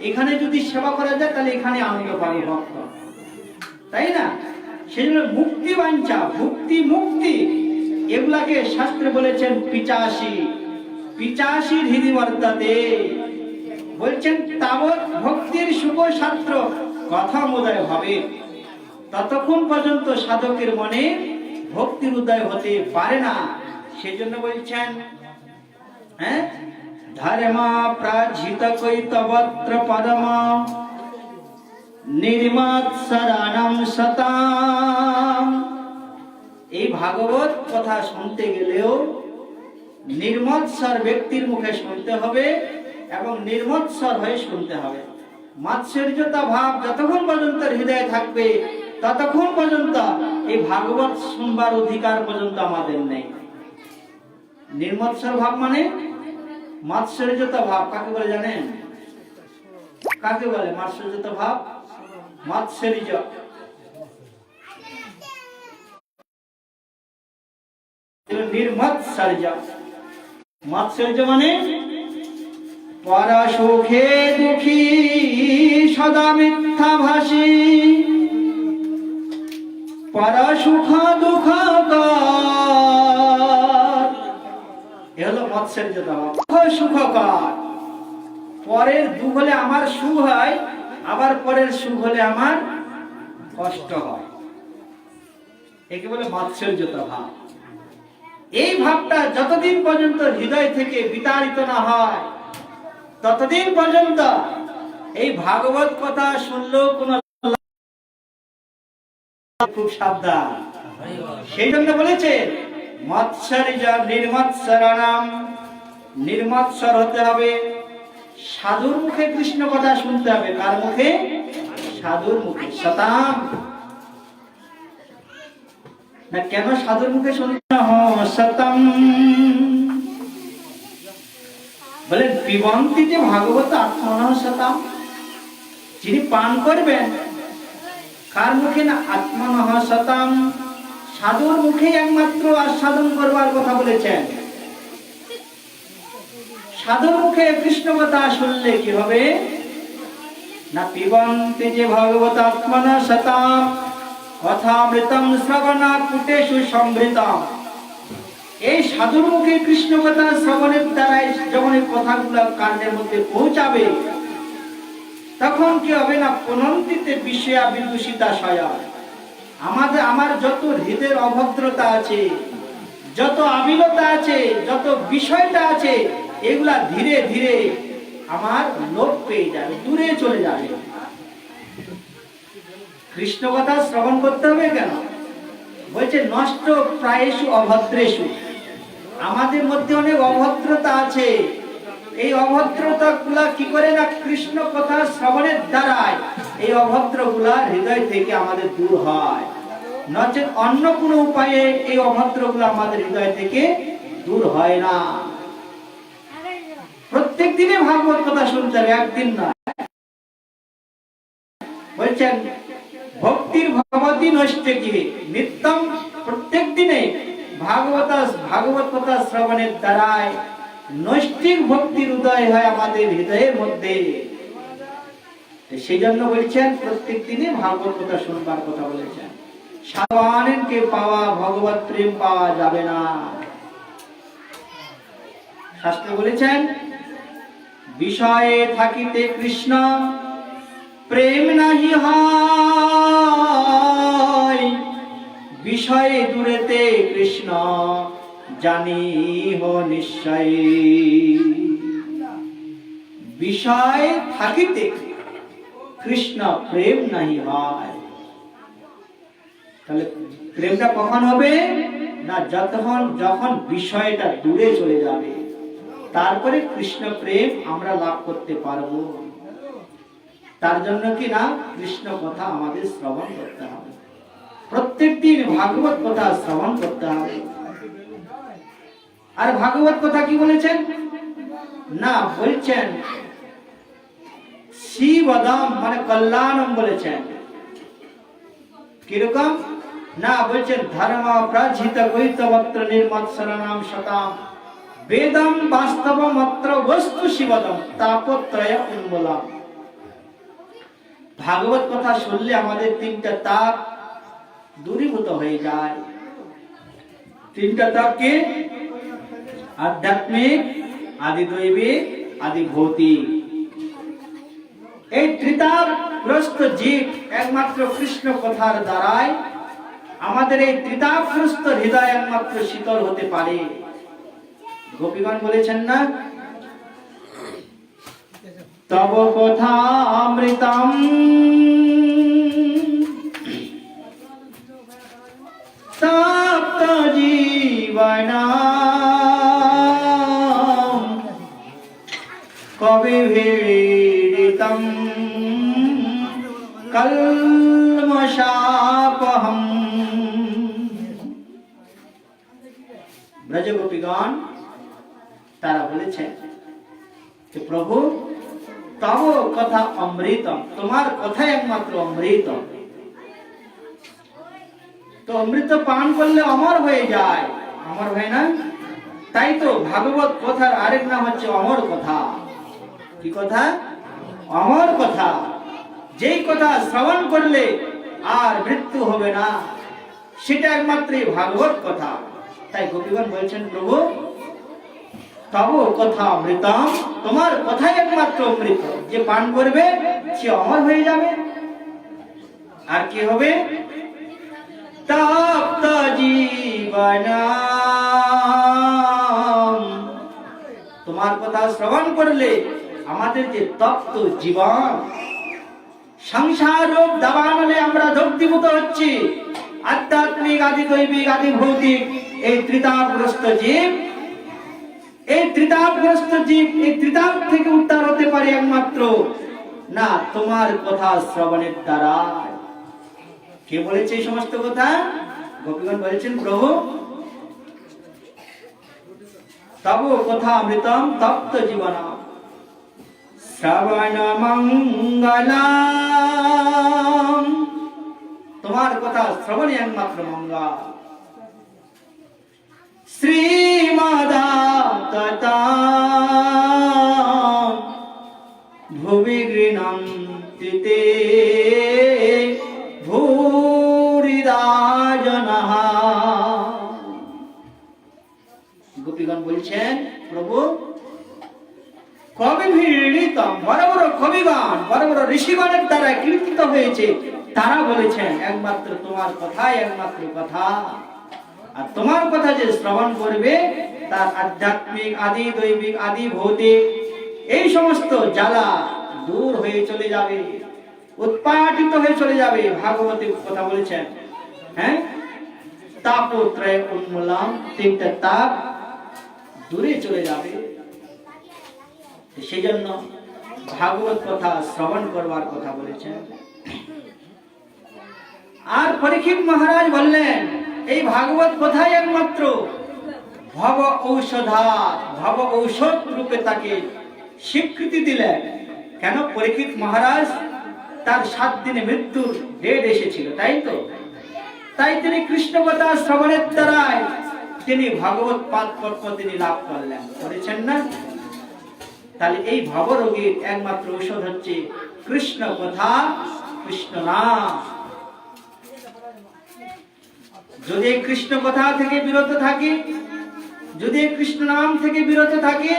এখানে যদি সেবা করা যায় তাহলে এখানে আনন্দ পাবে ভক্ত, তাই না? সেই জন্য মুক্তি বাঞ্ছা, ভক্তি মুক্তি এগুলাকে শাস্ত্রে বলেছেন পিচাসী, পিচাসীর হৃদি বর্তাতে, বলছেন তাবৎ ভক্তির শুভ শাস্ত্র কথা উদয় হবে, ততক্ষণ পর্যন্ত সাধকের মনে ভক্তির উদয় হতে পারে না। সেজন্য বলছেন হ্যাঁ, ধর্মা প্রাজিত কৈতবত্র পরমা নির্মাৎসরাণম সতাম। এই ভাগবত কথা শুনতে গেলেও নির্মৎসর ব্যক্তির মুখে শুনতে হবে এবং নির্মৎসর হয়ে শুনতে হবে। মাৎসর্যতা ভাব যতক্ষণ পর্যন্ত হৃদয়ে থাকবে ততক্ষণ পর্যন্ত এই ভাগবত শুনবার অধিকার পর্যন্ত আমাদের নেই। নির্মৎসর ভাব মানে মাৎসর্যতা ভাব কাকে বলে জানেন? কাকে বলে মাৎসর্যতা ভাব? মাৎসর্য, নির্মৎসর্য, মাৎসর্য মানে পরসুখে দুঃখী সদা মিথ্যাভাষী, পরসুখ দুঃখ এ হলো মৎসর্যতা ভাব। সুখকর, পরের দুঃখ হলে আমার সুখ হয়, আবার পরের সুখ হলে আমার কষ্ট হয়, একে বলে মাৎসর্যতা ভাব। এই ভাবটা যতদিন পর্যন্ত হৃদয় থেকে বিতাড়িত না হয় ততদিন পর্যন্ত এই ভাগবত কথা শুনলেও কোনো খুব সাবধান। সেই জন্য বলেছে মৎসর্য নির্মৎসরাণাম, নির্মৎসর হতে হবে, সাধুর মুখে কৃষ্ণ কথা শুনতে হবে। কার মুখে? সাধুর মুখে। সতাম না, কেন সাধুর মুখে শুনতে? সতম বলেন পিবন্তি যে ভাগবত আত্মনঃ সতম, যিনি পান করবেন কার মুখে? না আত্মনঃ সতম, সাধুর মুখে একমাত্র আস্বাদন করবার কথা বলেছেন। সাধুর মুখে কৃষ্ণ কথা শুনলে কি হবে? না পিবন্তি যে ভাগবত আত্মনঃ সতম কথামৃতম শ্রবণা কুটেষু সমৃতম। এই সাধুর মুখে কৃষ্ণ কথা শ্রবণের দ্বারাই যখন এই কথাগুলো কানের মধ্যে পৌঁছাবে তখন কি হবে? না পুনন্তিতে বিষয়া বিদূষিতা সয়া। আমার যত হৃদয়ের অভদ্রতা আছে, যত আবিলতা আছে, যত বিষয়টা আছে, এগুলা ধীরে ধীরে আমার লোপ পেয়ে যাবে, দূরে চলে যাবে। কৃষ্ণ কথা শ্রবণ করতে হবে কেন? বলছে নষ্ট প্রায়েষু অভদ্রেষু। আমাদের মধ্যে অনেক অভদ্রতা আছে, এই অভদ্রতা গুলা কি করে? না কৃষ্ণ কথা শ্রবণের দ্বারাই এই অভদ্র গুলা হৃদয় থেকে আমাদের দূর হয়, নচেত অন্য কোনো উপায়ে এই অভদ্র গুলা আমাদের হৃদয় থেকে দূর হয় না। প্রত্যেক দিনে ভাগবত কথা শুনতে হবে, একদিন না। বলছেন ভক্তির ভগবতী নষ্টে কি নিত্যম, প্রত্যেক দিনে ভাগবত কথা শ্রবণের দ্বারাই নৈষ্ঠিক ভক্তির উদয় হয় আমাদের হৃদয়ের মধ্যে। সেই জন্য বলছেন প্রত্যেক দিনে ভাগবত কথা শুনবার কথা বলেছেন। সাধুকে পাওয়া ভগবত প্রেম পাওয়া যাবে না। শাস্ত্রে বলেছেন বিষয়ে থাকিতে কৃষ্ণ প্রেম নাহি হয়, বিষয়ে দূরেতে কৃষ্ণ জানিহ নিশ্চয়। বিষয় থাকিতে কৃষ্ণ প্রেম নাহি হয়। তাহলে প্রেমটা কখন হবে? না যখন বিষয়টা দূরে চলে যাবে, তারপরে কৃষ্ণ প্রেম আমরা লাভ করতে পারবো। তার জন্য কি না, কৃষ্ণ কথা আমাদের শ্রবণ করতে হবে, প্রত্যেক দিন ভাগবত কথা শ্রবণ করতে হবে। আর ভাগবত কথা কি বলেছেন না, বলছেন শিবদম মানে কল্যাণম বলেছেন। কিরকম না, বলছেন ধর্ম প্রাজিত গৈতবত্র নির্মৎসরণাম শতাম বেদম বাস্তবমত্র বস্তু শিবদম তাপত্রয় উন্মূলম। ভাগবত কথা শুনলে আমাদের তিনটা তাপ দূরীভূত হয়ে যায়। তিনটা তাপ কি? আধ্যাত্মিক, আদি দৈবিক, আদি ভৌতিক। এই ত্রিতাপগ্রস্ত জীব একমাত্র কৃষ্ণ কথার দ্বারাই আমাদের এই ত্রিতাপগ্রস্ত হৃদয় একমাত্র শীতল হতে পারে। গোপীগণ বলেছেন না, তব কথা অমৃতম তপ্ত জীবনম কবিভিড়িতম কল্মষাপহম। ব্রজগোপীগণ তারা বলেছেন যে প্রভু তব কথা অমৃতম, তোমার কথাই একমাত্র অমৃতম। তো অমৃত পান করলে অমর হয়ে যায়, অমর হয় না? তাই তো ভাগবত কথার আরেক নাম হচ্ছে অমর কথা। কি কথা? অমর কথা। যেই কথা শ্রবণ করলে আর মৃত্যু হবে না, সেটা একমাত্র ভাগবত কথা। তাই গোপীগণ বলছেন প্রভু তব কথা অমৃতম, তোমার কথাই একমাত্র অমৃত। যে পান করবে সে অমর হয়ে যাবে। আর কি হবে? তপ্ত জীবনম, তোমার কথা শ্রবণ করলে আমাদের যে তপ্ত জীবন, সংসার রূপ দাবানলে আমরা দগ্ধীভূত হচ্ছি, আধ্যাত্মিক, আদি দৈবিক, আদি ভৌতিক এই ত্রিতাপগ্রস্ত জীব, এই ত্রিতাপগ্রস্ত জীব এই ত্রিতাপ থেকে উদ্ধার হতে পারে একমাত্র না তোমার কথা শ্রবণের দ্বারা। কে বলেছে এই সমস্ত কথা? গোপীগণ বলেছেন প্রভু তব কথা অমৃতম তপ্ত জীবনম শ্রবণ মঙ্গলম, তোমার কথা শ্রবণে একমাত্র মঙ্গল। শ্রীমদাততাম ভুবি গৃহন্তি তে ভূরিদা জনঃ। গোপীগণ বলছেন প্রভু কবিভিড়িতম, বড় বড় কবিগণ, বড় বড় ঋষিগণের দ্বারা কীর্তিত হয়েছে, তারা বলেছেন একমাত্র তোমার কথাই একমাত্র কথা। আর তোমার কথা যে শ্রবণ করবে তার আধ্যাত্মিক, আদি দৈবিক, আদি ভৌতিক এই সমস্ত জ্বালা দূর হয়ে চলে যাবে, উৎপাটিত হয়ে চলে যাবে। ভাগবতের কথা বলেছেন, হ্যাঁ, তাপত্রয় উন্মূলম, তিনটা তাপ দূরে চলে যাবে। সেই জন্য ভাগবত কথা শ্রবণ করবার কথা বলেছেন। আর পরীক্ষিত মহারাজ বললেন এই ভাগবত কথাই একমাত্র ভব ঔষধা, ভব ঔষধ রূপে তাকে স্বীকৃতি দিলেন। কেন? পরীক্ষিত মহারাজ তার 7 দিনে মৃত্যুর ডেট এসেছিল, তাই তো। তাই তিনি কৃষ্ণ কথা শ্রবণের দ্বারাই তিনি ভাগবত পাদ পদ্ম তিনি লাভ করলেন, করেছেন না? তাহলে এই ভবরোগীর একমাত্র ঔষধ হচ্ছে কৃষ্ণ কথা, কৃষ্ণ নাম। যদি কৃষ্ণ কথা থেকে বিরত থাকি, যদি কৃষ্ণ নাম থেকে বিরত থাকি,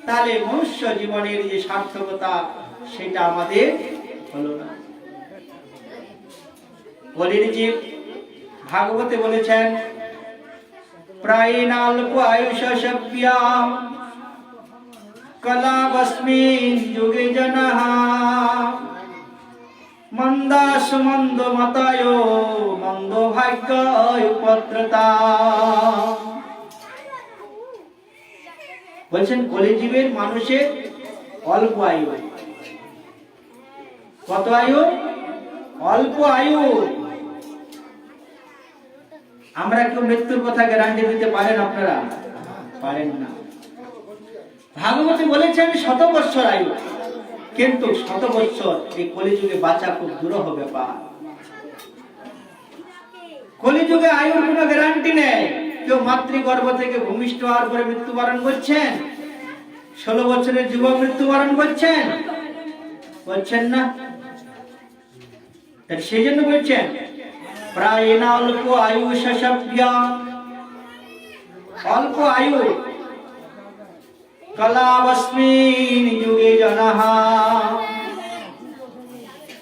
তাহলে মনুষ্য জীবনের যে সার্থকতা সেটা আমাদের হলো না। কলির জীব ভাগবতে বলেছেন প্রায়িনাল্প আয়ুষ সভ্যাম কলাবস্মিন যুগে জনঃ মন্দাস সুমন্দ মতায় মন্দ ভাগ্য উপদ্রতা। বলছেন কলিযুগের মানুষের অল্প আয়ু। কত আয়ু? অল্প আয়ু। আমরা কেউ মৃত্যুর কথা গ্যারান্টি দিতে পারেন? আপনারা পারেন না। ভাগবতী বলেছেন 100 বৎসর আয়ু, কিন্তু 100 বৎসর এই কলিযুগে বাঁচা খুব দুরূহ ব্যাপার। কলিযুগে আয়ুর কোনো গ্যারান্টি নেই। কেউ মাতৃগর্ভ থেকে ভূমিষ্ঠ হওয়ার পরে মৃত্যুবরণ করছেন, 16 বছরের যুবক মৃত্যুবরণ করছেন, করছেন না? সেই জন্য বলছেন প্রায় না অল্প আয়ু সভ্য, অল্প আয়ু কলাবস্মিন যুগে জনহা।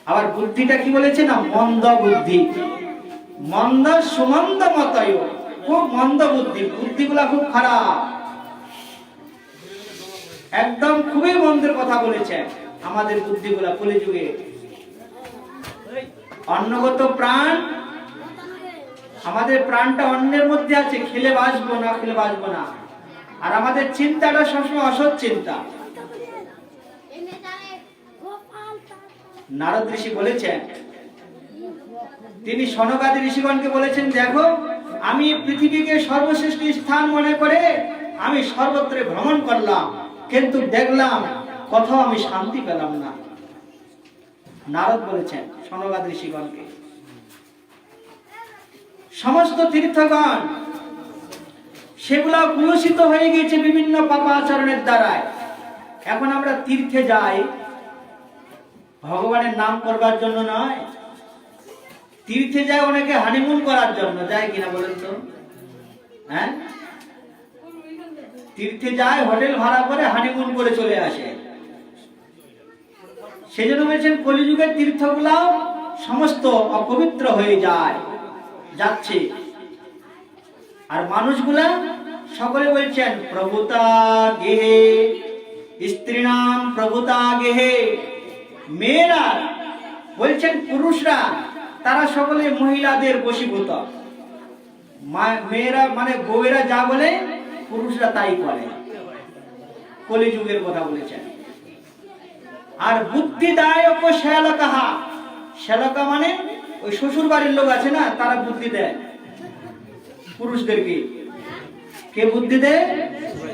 আবার বুদ্ধিটা কি বলেছে না? মন্দ বুদ্ধি। মন্দ সুমন্দ মতায়, খুব মন্দ বুদ্ধি, বুদ্ধিগুলা খুব খারাপ, একদম খুবই মন্দের কথা বলেছেন আমাদের বুদ্ধিগুলা কলিযুগে। অন্নগত প্রাণ, আমাদের প্রাণটা অন্যের মধ্যে আছে, খেলে বাঁচবো না খেলে বাঁচবো না। আর আমাদের চিন্তাটা সবসময় অসৎ চিন্তা। নারদ ঋষি বলেছেন, তিনি সনকাদি ঋষিগণকে বলেছেন, দেখো আমি পৃথিবীকে সর্বশ্রেষ্ঠ স্থান মনে করে আমি সর্বত্র ভ্রমণ করলাম, কিন্তু দেখলাম কোথাও আমি শান্তি পেলাম না। নারদ বলেছেন সনকাদি ঋষিগণকে। সমস্ত তীর্থগণ সেগুলা কুলুষিত হয়ে গেছে বিভিন্ন পাপাচরণের দ্বারায়। এখন আমরা তীর্থে যাই ভগবানের নাম করবার জন্য নয়, তীর্থে যায় অনেকে হানিমুন করার জন্য। যায় কিনা বলেন তো? হ্যাঁ, তীর্থে যায় হোটেল ভাড়া করে হানিমুন করে চলে আসে। সেজন্য বলছেন কলিযুগের তীর্থগুলাও সমস্ত অপবিত্র হয়ে যাচ্ছে। আর মানুষগুলা সকলে বলছেন প্রভুতা গেহে, স্ত্রী নাম প্রভুতা গেহে। মেয়েরা বলছেন পুরুষরা তারা সকলে মহিলাদের বশীভূত। মেয়েরা মানে বউয়েরা যা বলে পুরুষরা তাই করে। কলিযুগের কথা বলেছেন। আর বুদ্ধিদায়ক শ্যালকাহা, শ্যালকা মানে ওই শ্বশুর বাড়ির লোক আছে না, তারা বুদ্ধি দেয় পুরুষদেরকে। কে বুদ্ধি দেয়?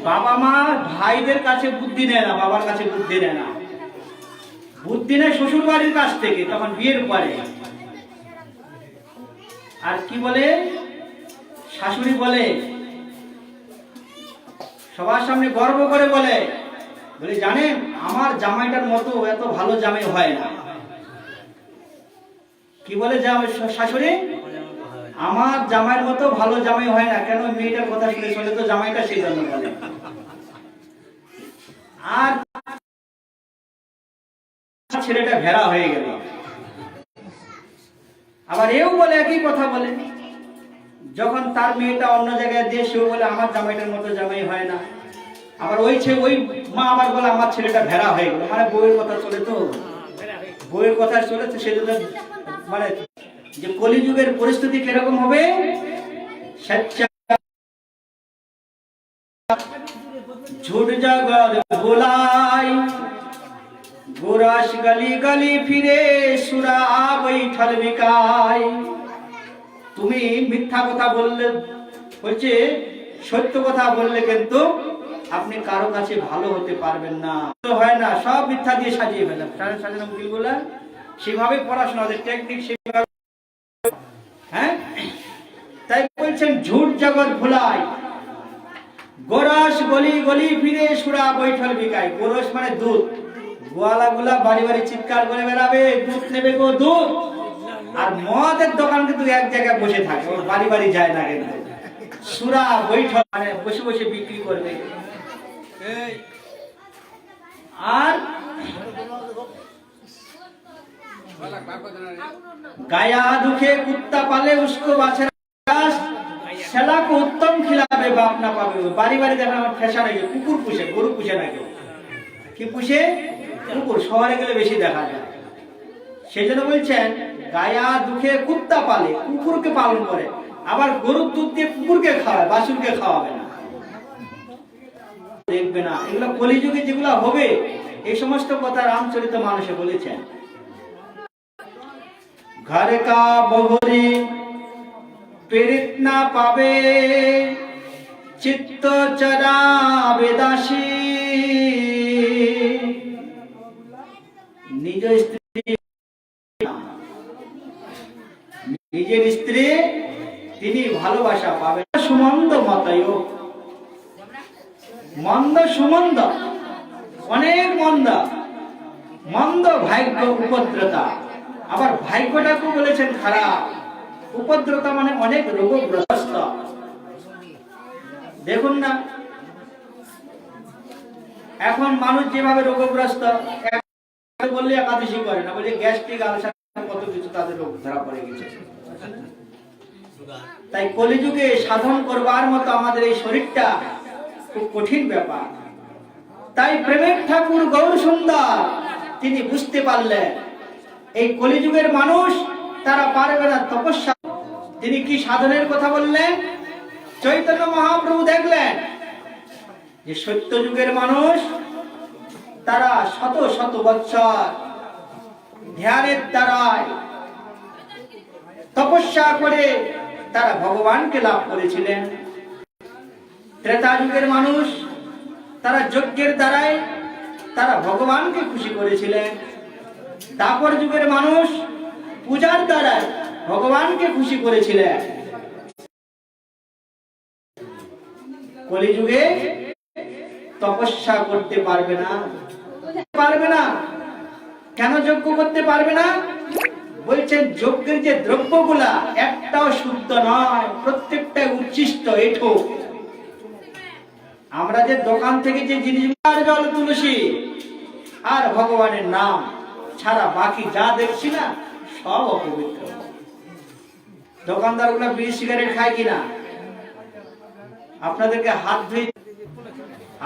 বাবা মা ভাইদের কাছে বুদ্ধি নেয় না, বাবার কাছে বুদ্ধি নেয় না, বুদ্ধি নেয় শ্বশুর বাড়ির কাছ থেকে, তখন বিয়ের পরে। আর কি বলে? শাশুড়ি বলে, সবার সামনে গর্ব করে বলে, জানেন আমার জামাইটার মতো এত ভালো জামাই হয় না। কি বলে শাশুড়ি? আমার জামাইয়ের মতো ভালো জামাই হয় না। কেন? মেয়েটার কথা শুনে চলে তো জামাইটা, সেই জন্য বলে। আর ছেলেটা ভেড়া হয়ে গেল। আবার এও বলে, একই কথা বলে, যখন তার মেয়েটা অন্য জায়গায় দিয়ে সেও বলে আমার জামাইটার মতো জামাই হয় না। আবার ওই মা আবার বলে আমার ছেলেটা ভেড়া হয়ে গেল। মানে বউয়ের কথা চলে তো, বউয়ের কথা চলেছে। সেজন্য মানে যে কলিযুগের পরিস্থিতি কিরকম হবে, ঝুট জগৎ ভোলাই, গোরাস গলি গলি ফিরে সুরা বৈঠল বিকাই। তুমি মিথ্যা কথা বললে, বলছে সত্য কথা বললে কিন্তু আপনি কারো কাছে ভালো হতে পারবেন না। হয় না, সব মিথ্যা দিয়ে সাজিয়ে ফেলেন। সাজানো মুকিল বলে সেভাবে পড়াশোনা টেকনিক সেভাবে। হ্যাঁ, তাই বলছেন ঝুট জগৎ ভুলাই, গোরস গলি গলি ফিরে সুরা বৈঠল বিকাই। গোরস মানে দুধ। গোয়ালা গুলা বাড়ি বাড়ি চিৎকার করে বেড়াবে, দুধ নেবে গো দুধ। আর মদের দোকান কিন্তু এক জায়গায় বসে থাকে, বাড়ি বাড়ি যায় না। কিন্তু সুরা বৈঠল মানে বসে বসে বিক্রি করবে। আর गाया दुखे कुत्ता पाले उसको बाछड़ा सेला को उत्तम खिलावे बाप ना पावे। बारी बारी देखा फैशन है कुकुर पुषे गरु पुषे ना केउ कि पुषे कुकुर शहरे गेले बेশি দেখা যায়। সেজন্য বলছেন গায়া দুঃখে কুত্তা পালে, কুকুরকে পালন করে, আবার গরুর দুধ দিয়ে কুকুরকে খাওয়ায়, বাছুরকে খাওয়াবে না, দেখবে না। এগুলো কলিযুগে যেগুলো হবে, এই সমস্ত কথা রামচরিত মানুষে বলেছেন। ঘর কা বহুরি পীড়িত না পাবে, চিত্ত চরা বেদাসী। নিজ স্ত্রী, নিজের স্ত্রী তিনি ভালোবাসা পাবে। সুমন্দ মতয়, মন্দ সুমন্দ, অনেক মন্দ, মন্দ ভাগ্য উপদ্রতা। আবার ভাগ্যটাকে বলেছেন খারাপ, উপদ্রতা মানে অনেক রোগগ্রস্ত। দেখুন না এখন মানুষ যেভাবে রোগগ্রস্ত, বললে একাদশী করে না, বলে গ্যাস্ট্রিক, আলসার, কত কিছু তাদের রোগ ধরা পড়ে গেছে। তাই কলিযুগে সাধন করবার মতো আমাদের এই শরীরটা খুব কঠিন ব্যাপার। তাই প্রেমের ঠাকুর গৌর সুন্দর তিনি বুঝতে পারলেন এই কলিযুগের মানুষ তারা পারবে না তপস্যা। তিনি কি সাধনের কথা বললেন? চৈতন্য মহাপ্রভু দেখলেন যে সত্য যুগের মানুষ তারা শত শত বৎসর ধ্যানের দ্বারায় তপস্যা করে তারা ভগবানকে লাভ করেছিলেন। ত্রেতা যুগের মানুষ তারা যজ্ঞের দ্বারাই তারা ভগবানকে খুশি করেছিলেন। দ্বাপর যুগের মানুষ পূজার দ্বারাই ভগবানকে খুশি করেছিলেন। কলিযুগে তপস্যা করতে পারবে না, পারবে না। কেন যজ্ঞ করতে পারবে না? বলছেন যজ্ঞের যে দ্রব্যগুলা একটাও শুদ্ধ নয়, প্রত্যেকটাই উচ্ছিষ্ট, এঠো। আমরা যে দোকান থেকে যে জিনিসগুলো, জল, তুলসী আর ভগবানের নাম ছাড়া বাকি যা দেখছি না সব অপবিত্র। দোকানদার গুলা বিড়ি সিগারেট খায় কিনা? আপনাদেরকে হাত ধুয়ে,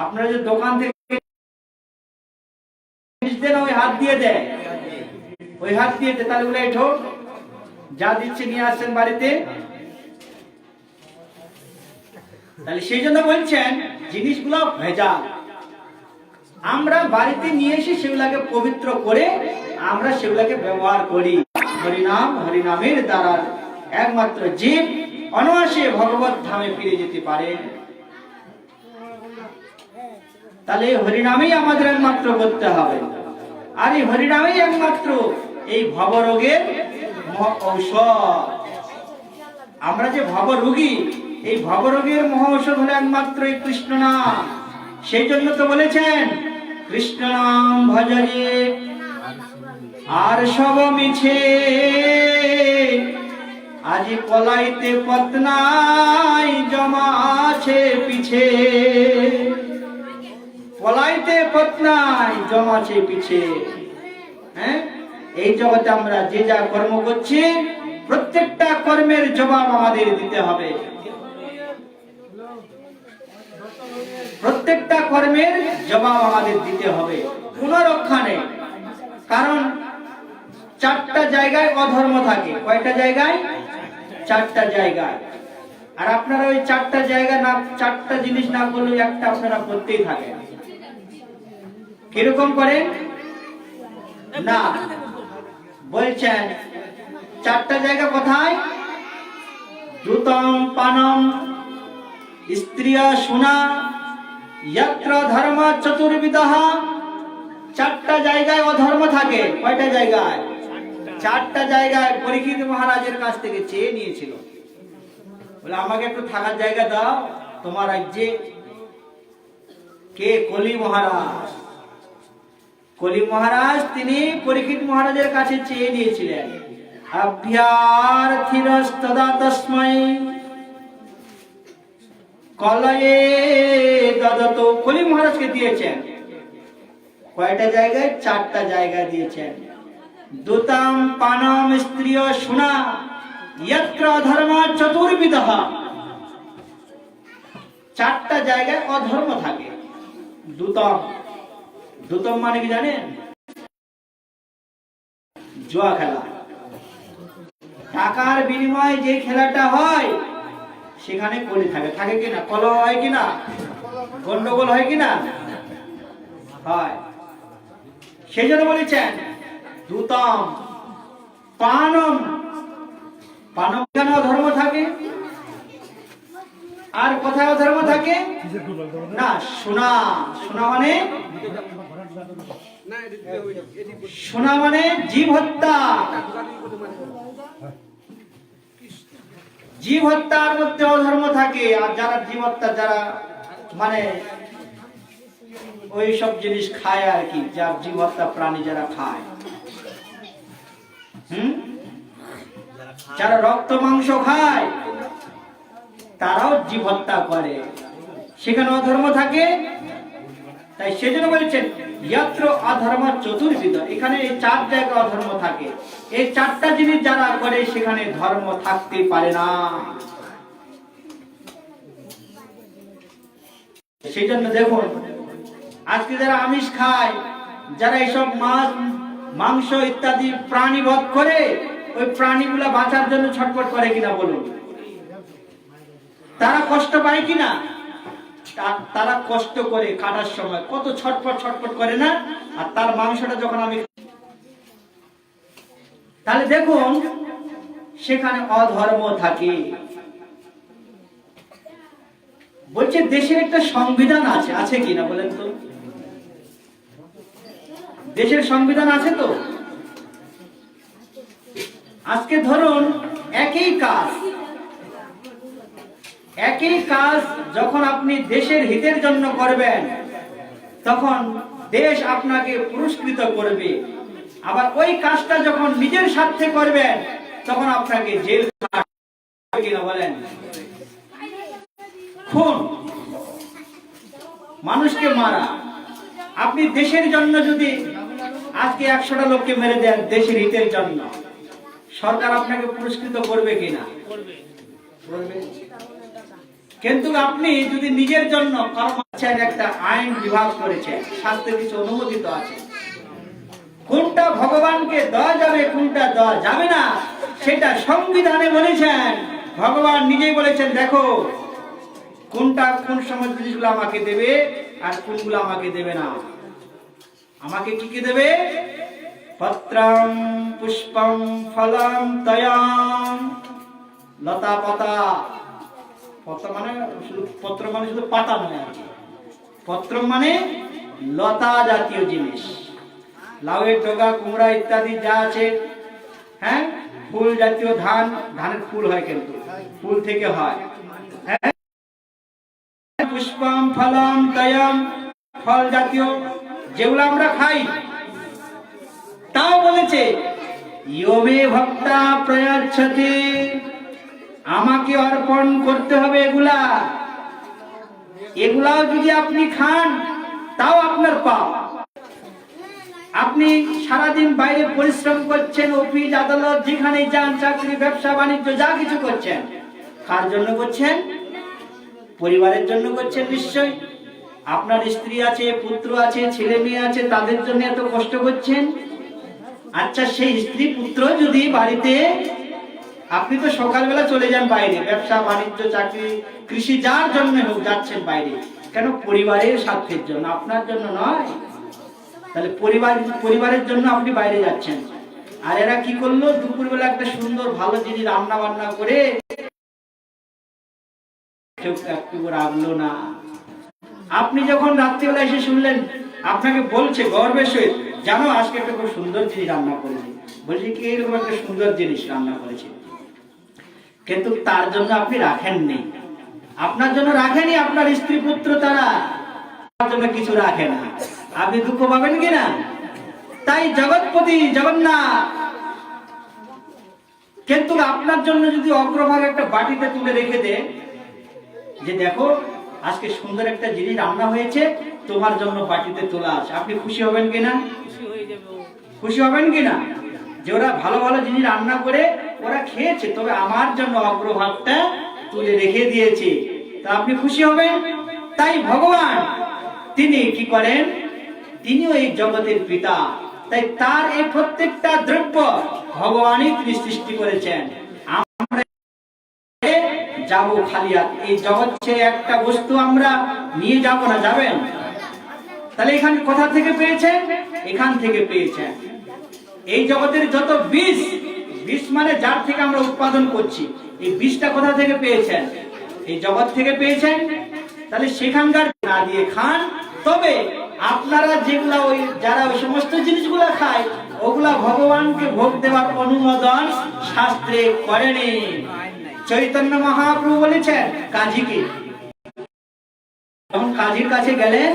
আপনারা যে দোকান থেকে ওই হাত দিয়ে দেয়, ওই হাত দিয়ে দেয়, তাহলে ওগুলো এঠো, যা দিচ্ছে নিয়ে আসছেন বাড়িতে। তাহলে সেই জন্য বলছেন জিনিসগুলো ভেজাল। আমরা বাড়িতে নিয়ে এসে সেগুলাকে পবিত্র করে আমরা সেগুলাকে ব্যবহার করি। হরিনাম, হরিনামের দ্বারা একমাত্র জীব অনায়াসে ভগবত ধামে ফিরে যেতে পারে। তাহলে হরিনামেই আমাদের একমাত্র করতে হবে। আর এই হরিনামেই একমাত্র এই ভবরোগের ঔষধ। আমরা যে ভবরোগী, এই ভবরোগের মহা ঔষধ হলো একমাত্র এই কৃষ্ণ নাম। সেই জন্য তো বলেছেন কৃষ্ণ নাম ভজরে আর সব মিছে, আজি পলাইতে পথ নাই জমা আছে পিছে। পলাইতে পথ নাই জমা আছে পিছে। হ্যাঁ, এই জগতে আমরা যে যা কর্ম করছি প্রত্যেকটা কর্মের জবাব আমাদের দিতে হবে। প্রত্যেকটা কর্মের জবাব আমাদের দিতে হবে, কোনো রক্ষা নেই। কারণ চারটা জায়গায় অধর্ম থাকে। কয়টা জায়গায়? চারটা জায়গায়। আর আপনারা ওই চারটা জায়গা না, চারটা জিনিস না করলে একটা আপনারা করতেই থাকেন। কিরকম করেন না? বলছেন চারটা জায়গা কোথায়? দ্রুতম পানম স্ত্রিয় শুনা যত্র ধর্ম চতুর্বিধঃ। চারটা জায়গায় অধর্ম থাকে। কয়টা জায়গায়? চারটা জায়গায়। পরীক্ষিত মহারাজের কাছ থেকে চেয়ে নিয়েছিল, বলে আমাকে একটু থাকার জায়গা দাও তোমার রাজ্যে। কে? কলি মহারাজ। কলি মহারাজ তিনি পরীক্ষিত মহারাজের কাছে চেয়ে নিয়েছিলেন। অভ্যার্থিরস্তদা তস্मै কলয়ে দদত। কলি মহারাজকে দিয়েছেন। কয়টা জায়গায়? চারটা জায়গায় দিয়েছেন। দুতম পানম স্ত্রিয় শুনা যত্র ধর্ম চতুর্বিধঃ। চারটা জায়গায় অধর্ম থাকে। দুতম, দুতম মানে কি জানেন? জুয়া খেলা। টাকার বিনিময়ে যে খেলাটা হয় সেখানে কলি থাকে, থাকে কিনা? কলহ হয় কিনা? গন্ডগোল হয় কিনা? হয়। সেই জন্য বলেছেন দূতম পানম, পানম কেন অধর্ম থাকে? আর কোথায় অধর্ম থাকে না? সোনা, সোনা মানে, সোনা মানে জীব হত্যা। জীব হত্যার মধ্যে অধর্ম থাকে। আর যারা জীব হত্যা, যারা মানে ওই সব জিনিস খায় আর কি, যার জীব হত্যা প্রাণী যারা খায়, যারা রক্ত মাংস খায় তারাও জীব হত্যা করে, সেখানে অধর্ম থাকে। তাই সেজন্য বলেছেন যত্র অধর্ম চতুর্বিধ, এখানে এই 4 জায়গায় অধর্ম থাকে। এই 4টা জিনিস যারা করে সেখানে ধর্ম থাকতে পারে না। সেই জন্য দেখুন আজকে যারা আমিষ খায়, যারা এইসব মাছ মাংস ইত্যাদি প্রাণী বধ করে, ওই প্রাণীগুলা বাঁচার জন্য ছটফট করে কিনা বলুন? তারা কষ্ট পায় কিনা? তারা কষ্ট করে কাটার সময় কত ছটফট ছটফট করে না? আর তার মাংসটা যখন আমি, তাহলে দেখুন সেখানে অধর্ম থাকে। বলছে দেশের একটা সংবিধান আছে, আছে কিনা বলেন তো? দেশের সংবিধান আছে তো? আজকে ধরুন একই কাজ যখন আপনি দেশের হিতের জন্য করবেন, তখন দেশ আপনাকে পুরস্কৃত করবে। আবার ওই কাজটা যখন নিজের স্বার্থে করবেন, তখন আপনাকে জেল কিনা বলেন? খুন, মানুষকে মারা। আপনি দেশের জন্য যদি আজকে 100টা লোককে মেরে দেন দেশের হিতের জন্য, সরকার আপনাকে পুরস্কৃত করবে কিনা? করবে। কিন্তু আপনি যদি নিজের জন্য একটা আইন বিভাগ করেছে, শাস্তির কিছু অনুমোদিত আছে, কোনটা ভগবানকে দেওয়া যাবে কোনটা দেওয়া যাবে না সেটা সংবিধানে বলেছেন। ভগবান নিজেই বলেছেন দেখো কোনটা কোন সময় জিনিসগুলো আমাকে দেবে আর কোনগুলো আমাকে দেবে না। আমাকে কি কি দেবে? পত্রম পুষ্পম ফলম তয়াম, লতা পাতা। পত্র মানে শুধু, পত্র মানে শুধু পাতা নয় আর কি। পত্র মানে লতা জাতীয় জিনিস, লাউয়ের ডগা, কুমড়া ইত্যাদি যা আছে, হ্যাঁ, ফুল জাতীয়, ধানের ফুল হয়, কিন্তু ফুল থেকে হয়। পুষ্পম ফলম তয়ম, ফল জাতীয় যেগুলো আমরা খাই। তাও বলেছে ইয়মে ভক্তা প্রয়াচ্ছতে, আমাকে অর্পণ করতে হবে এগুলাও যদি আপনি খান তাও আপনার পাপ। আপনি সারাদিন বাইরে পরিশ্রম করছেন, অফিস আদালত যেখানে যান, চাকরি ব্যবসা বাণিজ্য যা কিছু করছেন, কার জন্য করছেন? পরিবারের জন্য করছেন নিশ্চয়। আপনার স্ত্রী আছে, পুত্র আছে, ছেলে মেয়ে আছে, তাদের জন্য এত কষ্ট করছেন। আচ্ছা, সেই স্ত্রী পুত্র যদি বাড়িতে, আপনি তো সকালবেলা চলে যান বাইরে, ব্যবসা বাণিজ্য চাকরি কৃষি যার জন্য হোক যাচ্ছেন বাইরে, কেন? পরিবারের স্বার্থের জন্য, আপনার জন্য নয়। তাহলে পরিবারের জন্য আপনি বাইরে যাচ্ছেন। আর এরা কি করলো? দুপুরবেলা একটা সুন্দর ভালো জিনিস রান্না বান্না করে একটু রাখলো না। আপনি যখন রাত্রিবেলা এসে শুনলেন, আপনাকে বলছে গর্বের সহিত, জানো আজকে একটা খুব সুন্দর জিনিস রান্না করেছি। বলছি কি এরকম একটা সুন্দর জিনিস রান্না করেছি, কিন্তু তার জন্য আপনি রাখেননি, আপনার জন্য রাখেনি আপনার স্ত্রী পুত্র, তারা তার জন্য কিছু রাখে না। আপনি দুঃখ পাবেন কিনা? তাই জগৎপতি জগন্নাথ কিন্তু আপনার জন্য যদি অগ্রভাগ একটা বাটিতে তুলে রেখে দেয়, যে দেখো আজকে সুন্দর একটা জিনিস রান্না হয়েছে, তোমার জন্য বাটিতে তোলা আছে, আপনি খুশি হবেন কিনা? খুশি হবেন কিনা? যে ওরা ভালো ভালো জিনিস রান্না করে ওরা খেয়েছে, তবে আমার জন্য অগ্রভাগটা তুলে রেখে দিয়েছে, তা আপনি খুশি হবেন। তাই ভগবান তিনি কি করেন? তিনিও এই জগতের পিতা, তাই তার এই প্রত্যেকটা দ্রব্য ভগবানই তিনি সৃষ্টি করেছেন। যাব খালি হাত। এই জগৎ ছেড়ে একটা বস্তু আমরা নিয়ে যাব না, যাবেন? তাহলে এখানে কোথা থেকে পেয়েছেন? এখান থেকে পেয়েছেন। এই জগতের যত বিষ, বিষ মানে যার থেকে আমরা উৎপাদন করছি, এই বিষটা কোথা থেকে পেয়েছেন? এই জগৎ থেকে পেয়েছেন। তাহলে সেখানকার না দিয়ে খান। তবে আপনারা যেগুলা ওই যারা ওই সমস্ত জিনিসগুলা খায়, ওগুলা ভগবানকে ভোগ দেওয়ার অনুমোদন শাস্ত্রে করেনি। চৈতন্য মহাপ্রভু বলেছেন কাজীকে, যখন কাজীর কাছে গেলেন,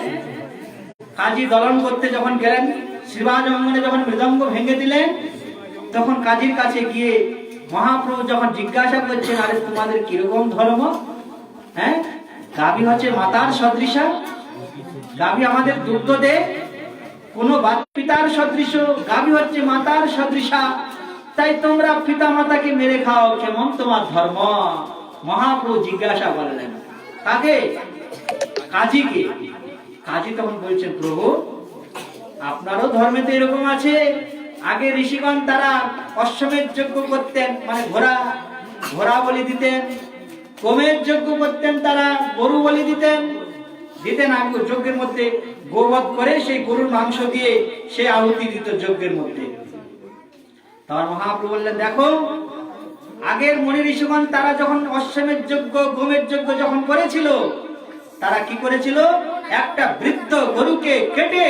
কাজী দলন করতে যখন গেলেন, শ্রীবাজ অঙ্গনে যখন মৃদঙ্গ ভেঙে দিলেন, তখন কাজীর কাছে গিয়ে মহাপ্রভু যখন জিজ্ঞাসা করছেন, আরে তোমাদের কিরকম ধর্ম? হ্যাঁ, গাভী হচ্ছে মাতার সদৃশা, গাভী আমাদের দুগ্ধ দেয়, কোন পিতার সদৃশ, গাভী হচ্ছে মাতার সদৃশা, তাই তোমরা পিতা মাতাকে মেরে খাও, কেমন তোমার ধর্ম? মহাপ্রভু জিজ্ঞাসা করলেন কাকে? কাজীকে। কাজী তখন বলছেন, প্রভু আপনারও ধর্মেতে এরকম আছে। আগে ঋষিগণ তারা অশ্বমেধ যজ্ঞ করতেন, মানে ঘোড়া বলি দিতেন, গোমের যজ্ঞ করতেন, তারা গরু বলি দিতেন। আগে যজ্ঞের মধ্যে গোবধ করে সেই গরুর মাংস দিয়ে সে আহুতি দিত যজ্ঞের মধ্যে। তখন মহাপ্রভু বললেন, দেখো আগের মুনি ঋষিগণ তারা যখন অশ্বমেধ যজ্ঞ গোমের যজ্ঞ যখন করেছিল, তারা কি করেছিল? একটা বৃদ্ধ গরুকে কেটে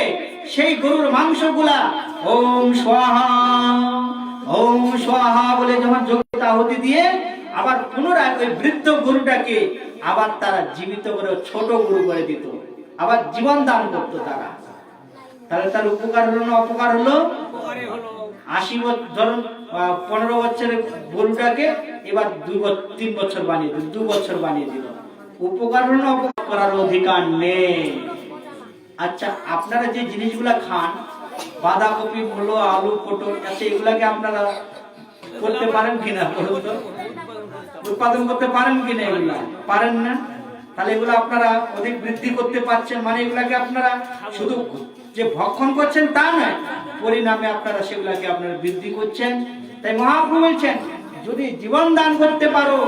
সেই গরুর মাংসগুলা ওম স্বাহা ওম স্বাহা বলে যখন যজ্ঞে আহুতি দিয়ে আবার পুনরায় ওই বৃদ্ধ গরুটাকে আবার তারা জীবিত করে ছোট গরু করে দিত, আবার জীবন দান করতো তারা। তাহলে তার উপকার হলো না অপকার হলো? 80 বছর ধরুন 15 বছরের গরুটাকে এবার 3 বছর বানিয়ে দিল, 2 বছর বানিয়ে দিল। উপকার হলো না অপকার করার অধিকার নেই। আচ্ছা, আপনারা যে জিনিসগুলা খান, বাঁধাকপি, মূলো, আলু, পটল, আচ্ছা এগুলাকে আপনারা করতে পারেন কিনা বলুন তো? উৎপাদন করতে পারেন কিনা? এগুলা পারেন না। তাহলে এগুলো আপনারা অধিক বৃদ্ধি করতে পারছেন, মানে এগুলাকে আপনারা শুধু যে ভক্ষণ করছেন তা নয়, পরিণামে আপনারা সেগুলাকে আপনারা বৃদ্ধি করছেন। তাই মহাপ্রভু বলছেন, যদি জীবন দান করতে পারো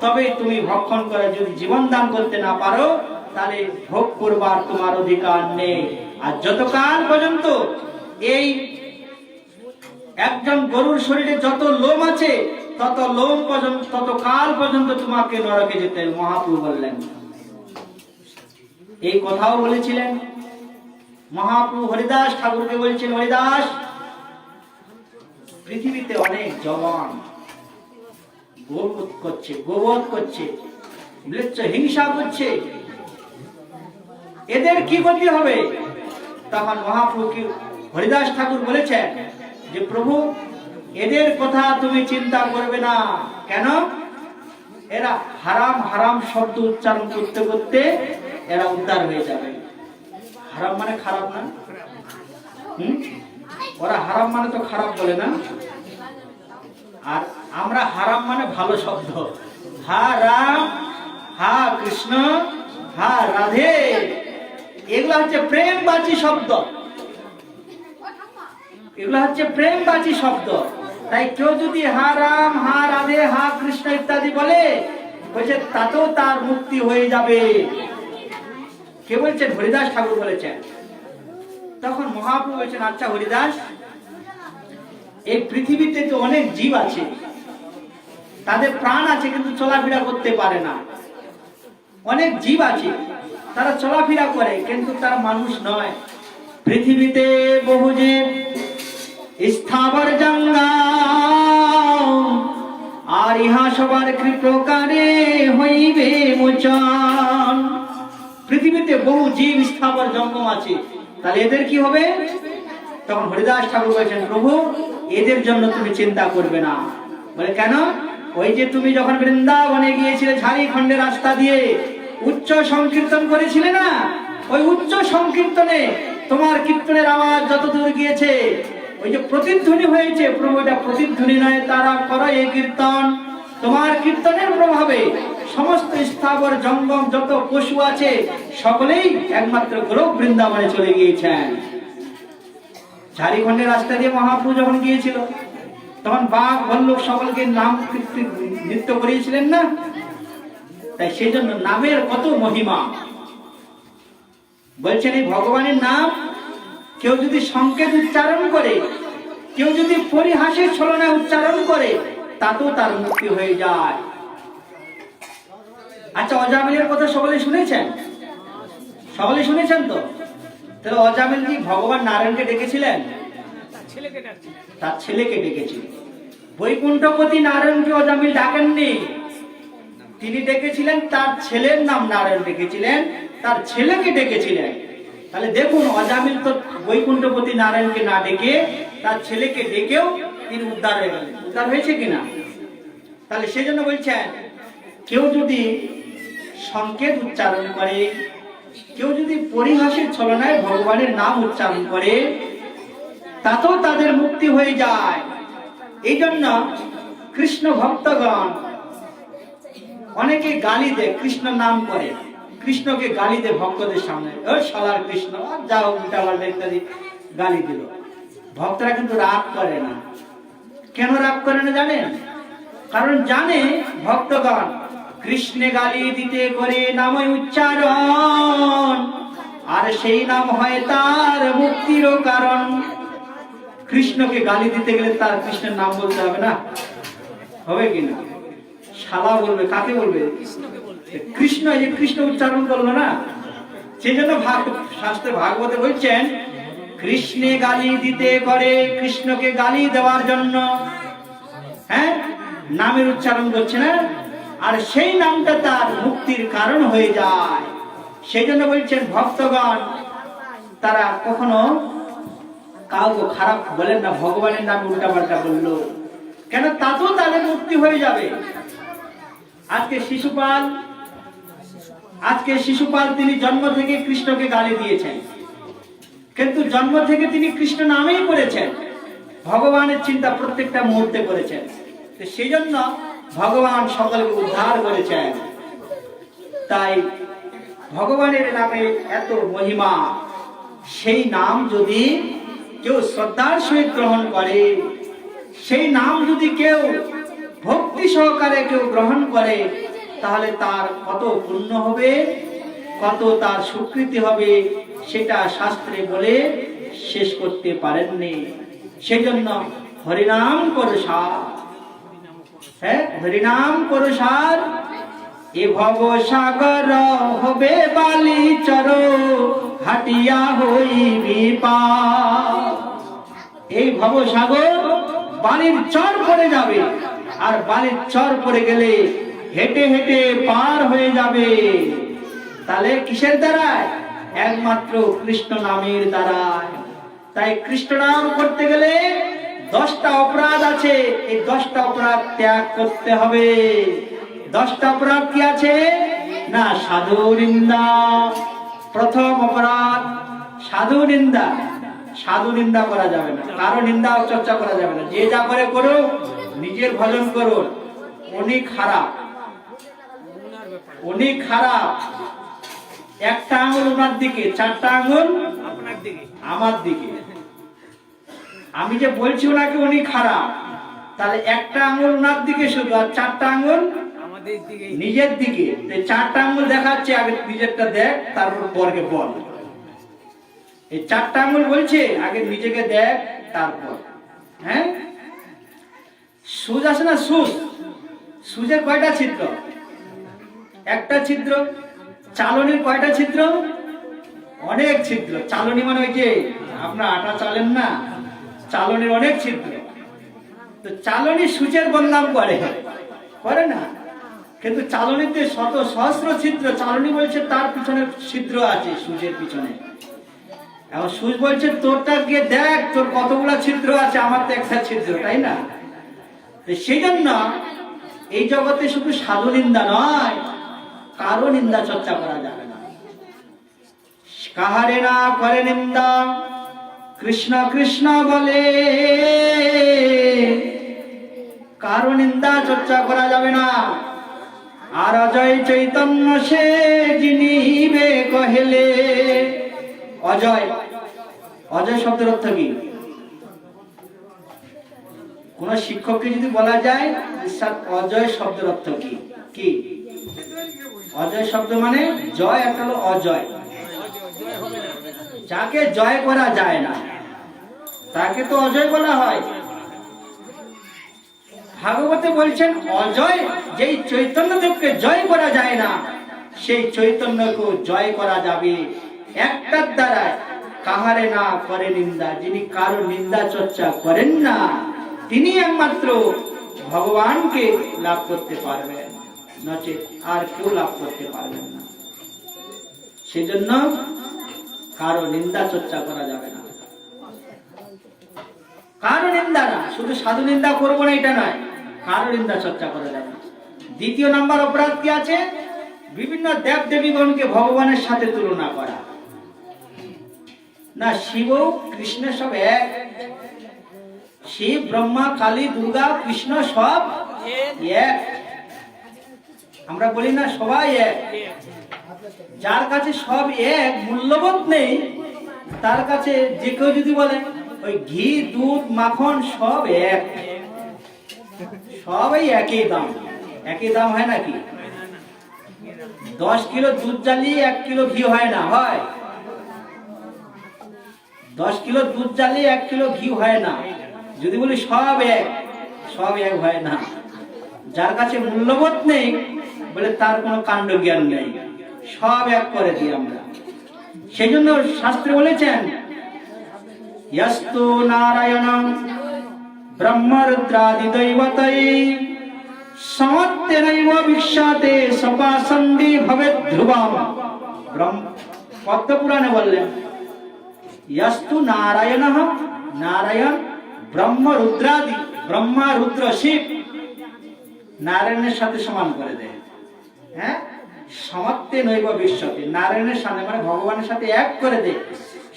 তবে তুমি ভক্ষণ করে, যদি জীবন দান করতে না পারো তাহলে ভোগ করবার তোমার অধিকার নেই। আর যতকাল পর্যন্ত এই একজন গরুর শরীরে যত লোম আছে, তত লোম পর্যন্ত, তত কাল পর্যন্ত তোমাকে নরকে যেতে। মহাপ্রভু বললেন, এই কথাও বলেছিলেন মহাপ্রভু হরিদাস ঠাকুরকে। বলছেন, হরিদাস, পৃথিবীতে অনেক জওয়ান গোবধ করছে, হিংসা করছে, এদের কি গতি হবে? তখন মহাপ্রভু কি হরিদাস ঠাকুর বলেছেন যে, প্রভু এদের কথা তুমি চিন্তা করবে না। কেন? এরা হারাম হারাম শব্দ উচ্চারণ করতে করতে এরা উদ্ধার হয়ে যাবে। হারাম মানে খারাপ না? ওরা হারাম মানে তো খারাপ বলে না। আর আমরা হারাম মানে ভালো শব্দ, হা রাম, হা কৃষ্ণ, হা রাধে, এগুলো হচ্ছে প্রেমবাচী শব্দ, এগুলো হচ্ছে প্রেমবাচী শব্দ। তাই কেউ যদি হা রাম, হা রাধে, হা কৃষ্ণ ইত্যাদি বলে, বলছে তাতেও তার মুক্তি হয়ে যাবে। কে বলছেন? হরিদাস ঠাকুর বলেছেন। তখন মহাপ্রভু বলছেন, আচ্ছা হরিদাস, এই পৃথিবীতে তো অনেক জীব আছে, তাদের প্রাণ আছে কিন্তু চলাফেরা করতে পারে না। অনেক জীব আছে, তারা চলাফেরা করে কিন্তু তারা মানুষ নয়। পৃথিবীতে বহু জীব স্থাবর জঙ্গম, আর ইহা সবার কৃপকারে হইবে মোচন। পৃথিবীতে বহু জীব স্থাবর জঙ্গম আছে, তাহলে এদের কি হবে? তখন হরিদাস ঠাকুর বলেছেন, প্রভু এদের জন্য তুমি চিন্তা করবে না। বলে কেন? ওই যে তুমি যখন বৃন্দাবনে গিয়েছিলে, ঝাড়খণ্ডের রাস্তা দিয়ে উচ্চ সংকীর্তন করেছিলে না, ওই উচ্চ সংকীর্তনে তোমার কীর্তনের আওয়াজ যত দূর গিয়েছে, ওই যে প্রতিধ্বনি হয়েছে, প্রভু এটা প্রতিধ্বনি নয়, তারা করো এই কীর্তন। তোমার কীর্তনের প্রভাবে সমস্ত স্থাবর জঙ্গম যত পশু আছে সকলেই একমাত্র গোলক বৃন্দাবনে চলে গিয়েছেন। ঝাড়খণ্ডের রাস্তা দিয়ে মহাপ্রভু যখন গিয়েছিল, তখন বাঘ ভাল্লুক সকলকে নাম নৃত্য করিয়েছিলেন না? তাই সেই জন্য নামের কত মহিমা। বলছেন এই ভগবানের নাম কেউ যদি সংকেত উচ্চারণ করে, কেউ যদি পরিহাসের ছলনায় উচ্চারণ করে, তাতেও তার মুক্তি হয়ে যায়। আচ্ছা, অজামিলের কথা সকলে শুনেছেন? সকলে শুনেছেন তো? তাহলে অজামিল কি ভগবান নারায়ণকে ডেকেছিলেন? তার ছেলেকে ডেকেছিলেন। বৈকুণ্ঠপতি নারায়ণকে অজামিল ডাকেননি, তিনি ডেকেছিলেন তার ছেলের নাম নারায়ণ ডেকেছিলেন, তার ছেলেকে ডেকেছিলেন। তাহলে দেখুন, অজামিল তো বৈকুণ্ঠপতি নারায়ণকে না ডেকে তার ছেলেকে ডেকেও তিনি উদ্ধার হয়ে গেলেন। উদ্ধার হয়েছে কিনা? তাহলে সেই জন্য বলছেন, কেউ যদি সংকেত উচ্চারণ করে, কেউ যদি পরিহাসের ছলনায় ভগবানের নাম উচ্চারণ করে, তাতেও তাদের মুক্তি হয়ে যায়। এই জন্য কৃষ্ণ ভক্তগণ অনেকে গালি দেয়, কৃষ্ণ নাম করে, কৃষ্ণকে গালি দেয় ভক্তদের সামনে, ও শালার কৃষ্ণ, যাও উল্টাপাল্টা ইত্যাদি গালি দিল। ভক্তরা কিন্তু রাগ করে না। কেন রাগ করে না জানেন? কারণ জানে ভক্তগণ কৃষ্ণে গালি দিতে করে নাম উচ্চারণ, আর সেই নাম হয় তার মুক্তিরও কারণ। কৃষ্ণকে গালি দিতে গেলে তার কৃষ্ণের নাম বলতে হবে না? হবে কিনা? শালা বলবে, কাকে বলবে? কৃষ্ণ, এই যে কৃষ্ণ উচ্চারণ করলো না, সেই জন্য শাস্ত্রে ভাগবতে বলছেন, কৃষ্ণে গালি দিতে করে, কৃষ্ণকে গালি দেওয়ার জন্য হ্যাঁ নামের উচ্চারণ করছে না, আর সেই নামটা তার মুক্তির কারণ হয়ে যায়। সেই জন্য বলছেন ভক্তগণ তারা কখনো কাউকে খারাপ বলেন না, ভগবানের নাম উল্টাপাল্টা বললো কেন, তাতেও তাদের মুক্তি হয়ে যাবে। আজকে শিশুপাল তিনি জন্ম থেকে কৃষ্ণকে গালি দিয়েছেন, কিন্তু জন্ম থেকে তিনি কৃষ্ণ নামেই করেছেন, ভগবানের চিন্তা প্রত্যেকটা মুহূর্তে করেছেন। সেই জন্য ভগবান সকলকে উদ্ধার করেছেন। তাই ভগবানের নামে এত মহিমা। সেই নাম যদি কেউ শ্রদ্ধার সহিত গ্রহণ করে, সেই নাম যদি কেউ ভক্তি সহকারে কেউ গ্রহণ করে, তাহলে তার কত পুণ্য হবে, কত তার স্বীকৃতি হবে, সেটা শাস্ত্রে বলে শেষ করতে পারেননি। সেই জন্য হরিনাম করো সার, হ্যাঁ হরিনাম করো সার, এ ভব সাগর হবে বালি চর, হাটিয়া হইবি পার। এই ভব সাগর বালির চর পড়ে যাবে, আর বালির চর পড়ে গেলে হেঁটে হেঁটে পার হয়ে যাবে। তাহলে কিসের দ্বারায়? একমাত্র কৃষ্ণ নামের দ্বারায়। তাই কৃষ্ণ নাম করতে গেলে 10টা অপরাধ আছে, এই 10টা অপরাধ ত্যাগ করতে হবে। 10টা অপরাধ কি আছে না? সাধু নিন্দা প্রথম অপরাধ, সাধু নিন্দা। সাধু নিন্দা করা যাবে না, কারো নিন্দা চর্চা করা যাবে না। যে যা করে করো, নিজের ভজন করো। উনি খারাপ, উনি খারাপ, একটা আঙুল ওনার দিকে, 4টা আঙুল আমার দিকে। আমি যে বলছি ওনাকে উনি খারাপ, তাহলে একটা আঙুল ওনার দিকে শুধু, আর 4টা আঙুল নিজের দিকে। 4টা আঙুল দেখাচ্ছে, আগে নিজেরটা দেখ, তারপর পরকে বল। এই 4টা আঙুল বলছে আগে নিজেকে দেখ, তারপর। হ্যাঁ, সুজ আছে না, সুজ, সুজের কয়টা ছিদ্র? একটা ছিদ্র। চালনির কয়টা ছিদ্র? অনেক ছিদ্র। চালনি মানে ওই যে আপনার আটা চালেন না, চালনির অনেক ছিদ্র। তো চালনি সূচের বদনাম করে না, কিন্তু চালনিতে শত সহস্র ছিদ্র। চালনি বলছে তার পিছনে ছিদ্র আছে, সূচের পিছনে। এখন সূচ বলছে তোরটা গিয়ে দেখ, তোর কতগুলো ছিদ্র আছে, আমার তো একটা ছিদ্র, তাই না? সেই জন্য এই জগতে শুধু সাধু নিন্দা নয়, কারো নিন্দা চর্চা করা যাবে না। কাহারে না করে নিন্দা, কৃষ্ণ কৃষ্ণ বলে, কারো নিন্দা চর্চা করা যাবে না। আর অজয় চৈতন্য সে জিনিবে কহেলে। অজয়, অজয় শব্দের অর্থ কি? কোন শিক্ষককে যদি বলা যায় অজয় শব্দের অর্থ কি? কি অজয় শব্দ মানে জয়, একটা হলো অজয়। যাকে জয় করা যায় না তাকে তো অজয় বলা হয়। ভাগবতে বলছেন অজয়, যেই চৈতন্যদেবকে জয় করা যায় না সেই চৈতন্যকে জয় করা যাবে একটার দ্বারা, কাহারে না করে নিন্দা। যিনি কারো নিন্দা চর্চা করেন না তিনি একমাত্র ভগবানকে লাভ করতে পারবেন, নচেৎ আর কেউ লাভ করতে পারবেন না। সেজন্য কারো নিন্দা চর্চা করা যাবে না, কারো নিন্দা না, শুধু সাধু নিন্দা করবো না এটা নয়, কারো নিন্দা চর্চা করা যাবে না। দ্বিতীয় নাম্বার অপরাধ কি আছে? বিভিন্ন দেব দেবীগণকে ভগবানের সাথে তুলনা করা। না, শিব কৃষ্ণ সব এক, শিব ব্রহ্মা কালী দুর্গা কৃষ্ণ সব এক। আমরা বলি না সবাই এক। যার কাছে সব এক, মূল্যবোধ নেই, তার কাছে যে কেউ যদি বলে ওই ঘি দুধ মাখন সব এক, সবাই একই দাম, একই দাম হয় নাকি? 10 কিলো দুধ জ্বালিয়ে 1 কিলো ঘি হয় না? হয়। 10 কিলো দুধ জ্বালিয়ে 1 কিলো ঘি হয় না। যদি বলি সব এক, সব এক হয় না। যার কাছে মূল্যবোধ নেই বলে তার কোনো কাণ্ড জ্ঞান নেই, সব এক করে দিই আমরা। সেই জন্য শাস্ত্রে বলেছেন यस्तु नारायणं ब्रह्मरुद्रादि दैवतै समत्तेनैव विख्याते सपासन्दी भवेत् ध्रुवम्। पद्म पुराणे बोललेन यस्तु नारायणः, नारायण ब्रह्म रुद्रादि, ब्रह्मा रुद्र शिव नारायणের সাথে সমান করে দেয়। হ্যাঁ, সমত্তে নৈব বিশ্বতে, নারায়ণের সাথে মানে ভগবানের সাথে এক করে দেয়।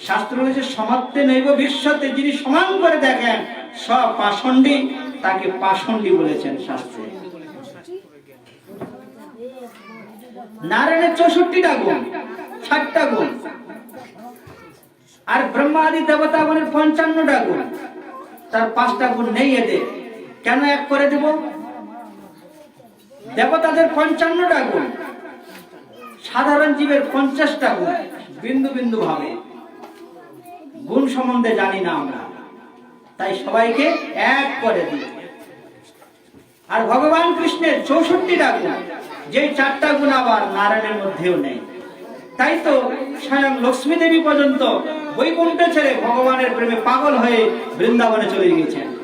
শাস্ত্র বলেছে সমত্তে নৈব বিশ্বতে, যিনি সমান করে দেখেন সব পাষণ্ডী, তাকে পাষণ্ডী বলেছেন শাস্ত্রে। নারায়ণের 64টা গুণ, 60টা গুণ, আর ব্রহ্মাদি দেবতাগণের 55টা গুণ, তার 5টা গুণ নেই এদের। কেন এক করে দেব? দেবতাদের 55টা গুণ, সাধারণ জীবের 50টা গুণ। বিন্দু বিন্দু ভাবে গুণ সম্বন্ধে জানি না আমরা, তাই সবাইকে এক করে দিই। আর ভগবান কৃষ্ণের 64টা গুণ, যে 4টা গুণ আবার নারায়ণের মধ্যেও নেই। তাই তো স্বয়ং লক্ষ্মী দেবী পর্যন্ত বৈকুণ্ঠ ছেড়ে ভগবানের প্রেমে পাগল হয়ে বৃন্দাবনে চলে গেছেন।